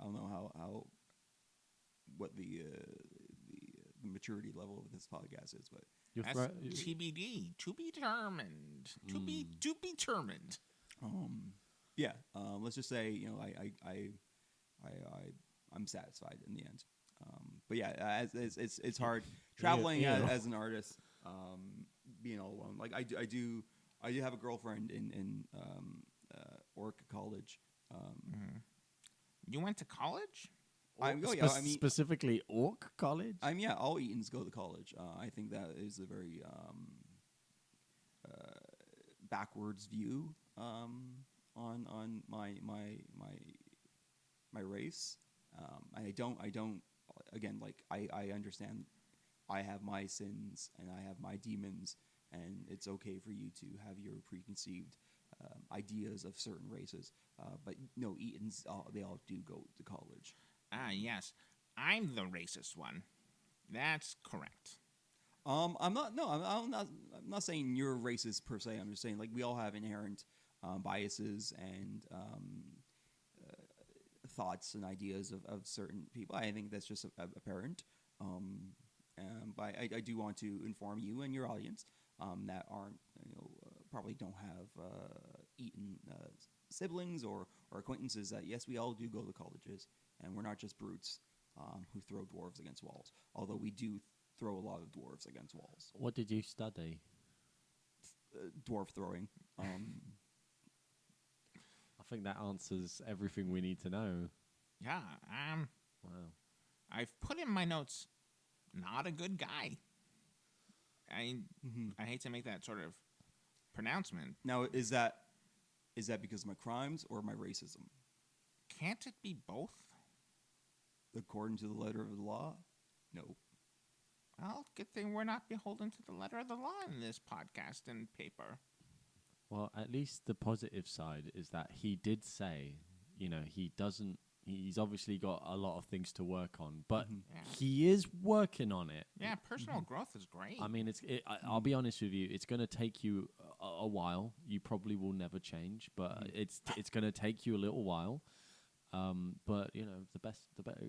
And I don't know what the maturity level of this podcast is, but That's TBD, to be determined. To be determined. yeah. Let's just say I'm satisfied in the end. But yeah, it's hard traveling as an artist, being all alone. Like I do have a girlfriend in Orc College. You went to college? Specifically Orc College? All Ettins go to college. I think that is a very backwards view on my race. I don't again, like I understand I have my sins and I have my demons, and it's okay for you to have your preconceived ideas of certain races. But no, Ettins, they all do go to college. Ah, yes. I'm the racist one. That's correct. I'm not saying you're racist per se. I'm just saying, like, we all have inherent biases and thoughts and ideas of certain people. I think that's just apparent. But I do want to inform you and your audience that aren't, probably don't have Ettin siblings or acquaintances, that yes, we all do go to colleges, and we're not just brutes who throw dwarves against walls. Although we do throw a lot of dwarves against walls. What did you study? Dwarf throwing. I think that answers everything we need to know. Yeah. Wow. I've put in my notes, not a good guy. I hate to make that sort of pronouncement. Now, is that because of my crimes or my racism? Can't it be both? According to the letter of the law, no. Well, good thing we're not beholden to the letter of the law in this podcast and paper. Well, at least the positive side is that he did say, he's obviously got a lot of things to work on, but he is working on it. Yeah, personal growth is great. I mean, I'll be honest with you, it's going to take you a while. You probably will never change, but it's going to take you a little while. But, the better.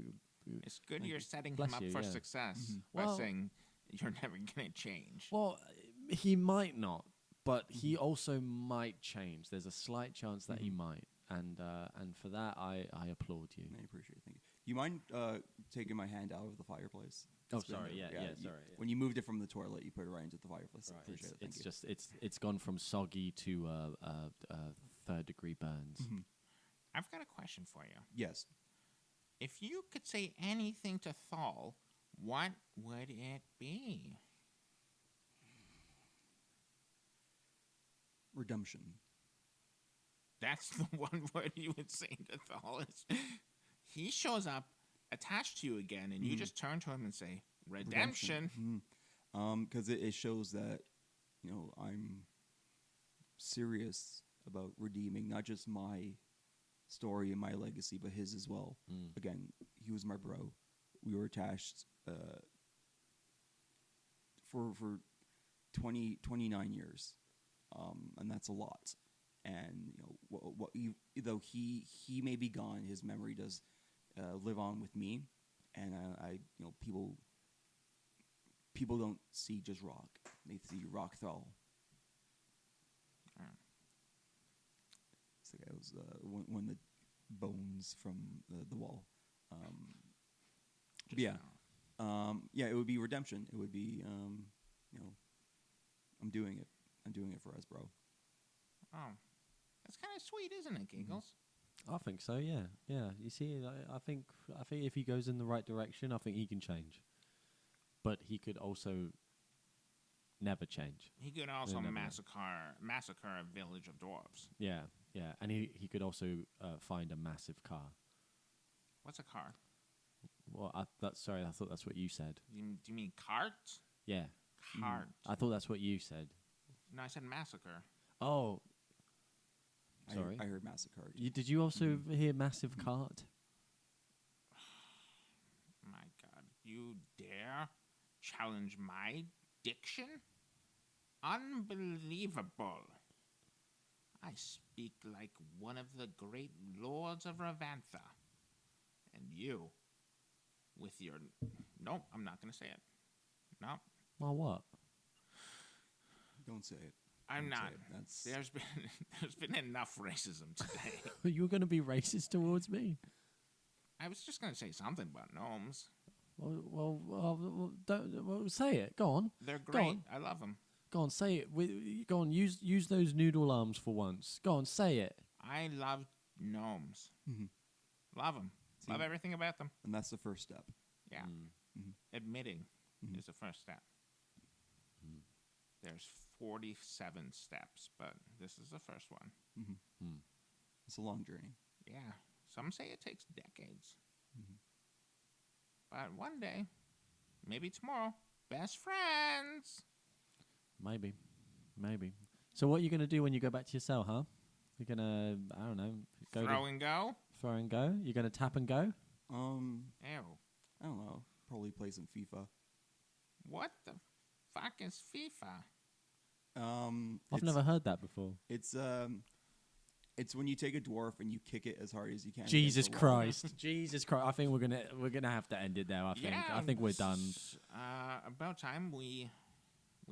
It's good you're setting him up for success by saying you're never going to change. Well, he might not, but he also might change. There's a slight chance that he might. And for that, I applaud you. I appreciate it. Thank you. Do you mind taking my hand out of the fireplace? Sorry. Sorry. When you moved it from the toilet, you put it right into the fireplace. Right. I appreciate it. Thank you. It's gone from soggy to 3rd-degree burns. I've got a question for you. Yes. If you could say anything to Thawl, what would it be? Redemption. That's the one word you would say to Thawl. He shows up attached to you again, and you just turn to him and say, redemption. Because it shows that, I'm serious about redeeming not just my story and my legacy, but his as well. Again, he was my bro. We were attached for 29 years, and that's a lot. And though he may be gone, his memory does live on with me. And people don't see just Rock; they see Rauk-Thawl. So it was one of the bones from the wall. It would be redemption. It would be, I'm doing it. I'm doing it for us, bro. Oh, that's kind of sweet, isn't it, Giggles? I think so. Yeah. You see, I think if he goes in the right direction, I think he can change. But he could also never change. He could also massacre a village of dwarves. Yeah, and he could also find a massive car. What's a car? Well, I thought that's what you said. Do you mean cart? Yeah. Cart. I thought that's what you said. No, I said massacre. Oh. Sorry. I heard massacre. Did you also hear massive cart? My God. You dare challenge my diction? Unbelievable. I speak like one of the great lords of Ravantha. And you, with your... Nope, I'm not going to say it. Nope. Well, what? Don't say it. I'm Don't not. Say it. There's been enough racism today. You're going to be racist towards me? I was just going to say something about gnomes. Well, say it. Go on. They're great. I love them. Go on, say it. Go on, use those noodle arms for once. Go on, say it. I love gnomes. Love them. Love everything about them. And that's the first step. Yeah. Admitting is the first step. There's 47 steps, but this is the first one. It's a long journey. Yeah. Some say it takes decades. But one day, maybe tomorrow, best friends. Maybe. So what are you going to do when you go back to your cell, huh? You're going to, I don't know. Throw and go? Throw and go? You're going to tap and go? Ew. I don't know. Probably play some FIFA. What the fuck is FIFA? I've never heard that before. It's when you take a dwarf and you kick it as hard as you can. Jesus Christ. Jesus Christ. I think we're gonna have to end it there, I think. Yeah, I think we're done. About time we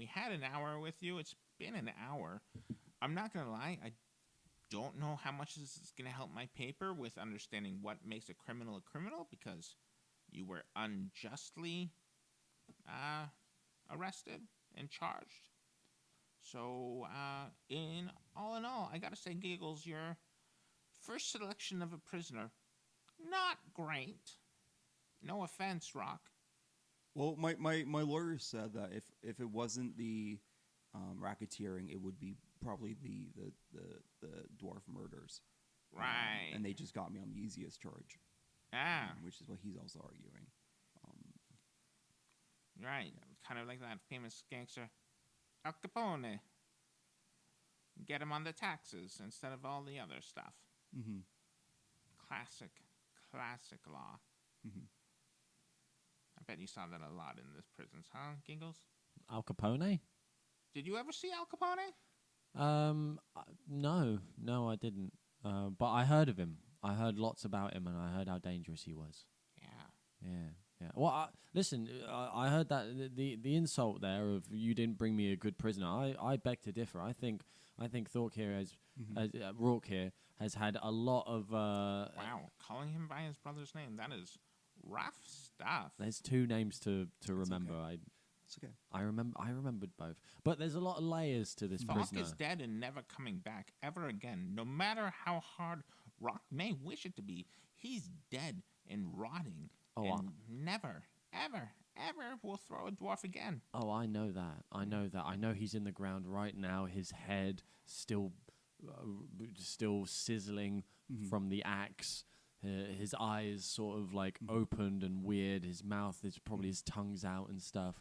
had an hour with you. It's been an hour. I'm not gonna lie, I don't know how much this is gonna help my paper with understanding what makes a criminal because you were unjustly arrested and charged. So, in all, I gotta say, Giggles, your first selection of a prisoner, not great. No offense, Rock. Well, my lawyer said that if it wasn't the racketeering, it would be probably the dwarf murders. Right. And they just got me on the easiest charge. Which is what he's also arguing. Right. Kind of like that famous gangster, Al Capone. Get him on the taxes instead of all the other stuff. Mm-hmm. Classic law. Mm-hmm. I bet you saw that a lot in this prisons, huh, Giggles? Al Capone? Did you ever see Al Capone? No, I didn't. But I heard of him. I heard lots about him, and I heard how dangerous he was. Yeah. Well, listen, I heard that the insult there of you didn't bring me a good prisoner. I beg to differ. I think Thork here Rauk here has had a lot of. Wow, calling him by his brother's name, that is rough stuff. There's two names to remember. Okay. It's okay. I remembered both, but there's a lot of layers to this Thork prisoner. is dead and never coming back ever again. No matter how hard Rock may wish it to be, he's dead and rotting. And never, ever will throw a dwarf again. Oh, I know that. I know he's in the ground right now. His head still sizzling from the axe. His eyes sort of like opened and weird. His mouth is probably his tongue's out and stuff.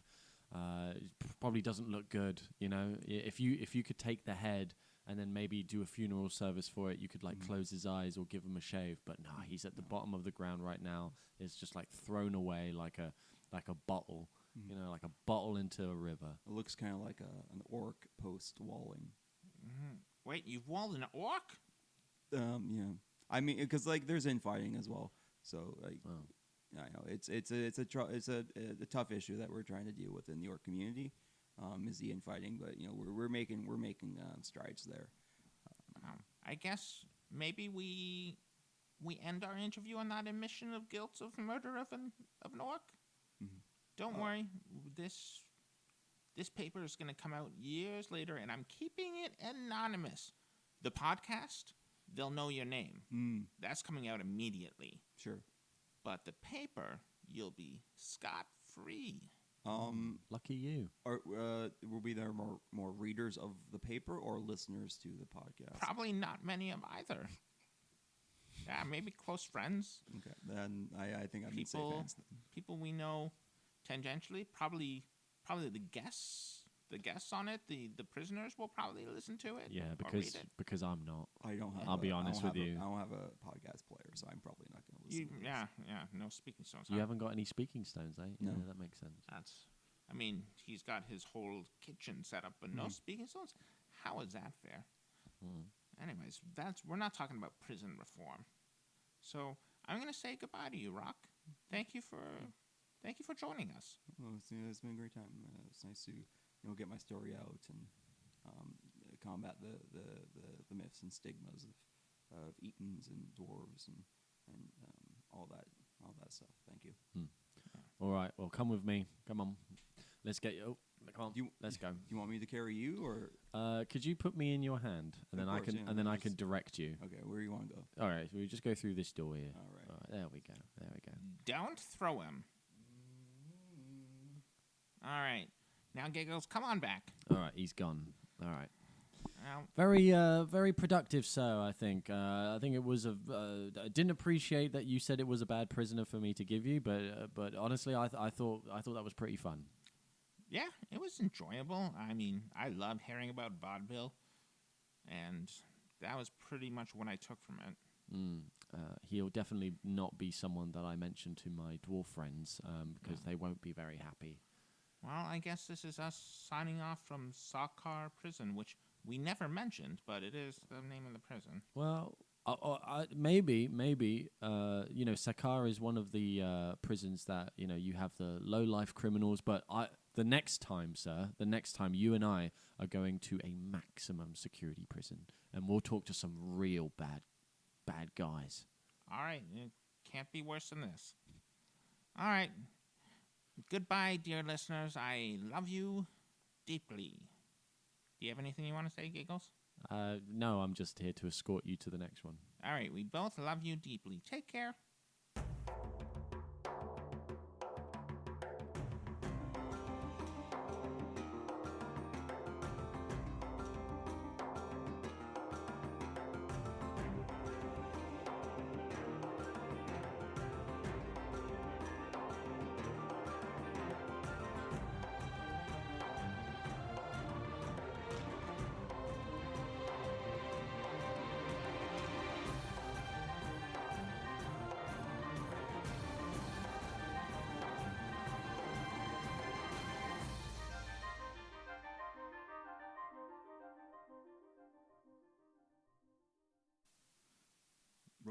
Probably doesn't look good. You know, if you could take the head and then maybe do a funeral service for it, you could like close his eyes or give him a shave. But no, he's at the bottom of the ground right now. It's just like thrown away like a bottle, you know, like a bottle into a river. It looks kind of like an orc post-walling. Mm-hmm. Wait, you've walled an orc? Yeah. I mean, because like there's infighting as well. So like, I know it's a tough issue that we're trying to deal with in the orc community. Is the infighting, but you know we're making strides there. I guess maybe we end our interview on that admission of guilt of murder of an orc. Mm-hmm. Don't worry, this paper is going to come out years later, and I'm keeping it anonymous. The podcast, they'll know your name. That's coming out immediately. Sure, but the paper, you'll be scot-free. Lucky you. Will be there more readers of the paper or listeners to the podcast? Probably not many of either. Yeah, maybe close friends. Okay, then I think I'm in safe hands. People we know tangentially, probably the guests on it, the prisoners will probably listen to it. Yeah, because I'm not. I'll be honest with you. I don't have a podcast player, so I'm probably not going to listen. Yeah, no speaking stones. You haven't got any speaking stones, eh? No. Yeah, that makes sense. I mean, he's got his whole kitchen set up, but no speaking stones. How is that fair? Anyways, we're not talking about prison reform. So I'm going to say goodbye to you, Rock. Thank you for joining us. Well, it's been a great time. It's nice to get my story out and combat the myths and stigmas of Ettins and dwarves and all that stuff. Thank you. All right. Well, come with me. Come on. Let's get you. Come on. Let's go. Do you want me to carry you, or could you put me in your hand, and then I can direct you. Okay. Where do you want to go? All right. So we just go through this door here. All right. There we go. Don't throw him. All right. Now, Giggles, come on back. All right. He's gone. All right. Well, Very productive, sir. I think it was I didn't appreciate that you said it was a bad prisoner for me to give you, but honestly, I thought that was pretty fun. Yeah, it was enjoyable. I mean, I love hearing about vaudeville, and that was pretty much what I took from it. He'll definitely not be someone that I mention to my dwarf friends because they won't be very happy. Well, I guess this is us signing off from Sakar Prison, which we never mentioned, but it is the name of the prison. Well, maybe. Sakar is one of the prisons that you have the low life criminals. But the next time, sir, you and I are going to a maximum security prison, and we'll talk to some real bad guys. All right, it can't be worse than this. All right, goodbye, dear listeners. I love you deeply. Do you have anything you want to say, Giggles? No, I'm just here to escort you to the next one. All right, we both love you deeply. Take care.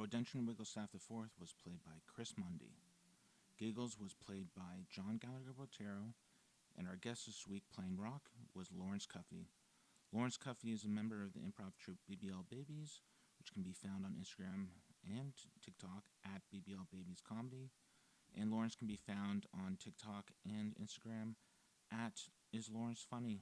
Rodentron Wigglestaff IV was played by Chris Mundy. Giggles was played by John Gallagher-Botero, and our guest this week playing Rock was Laurence Cuffey. Laurence Cuffey is a member of the improv troupe BBL Babies, which can be found on Instagram and TikTok at BBL Babies Comedy. And Laurence can be found on TikTok and Instagram at Is Laurence Funny?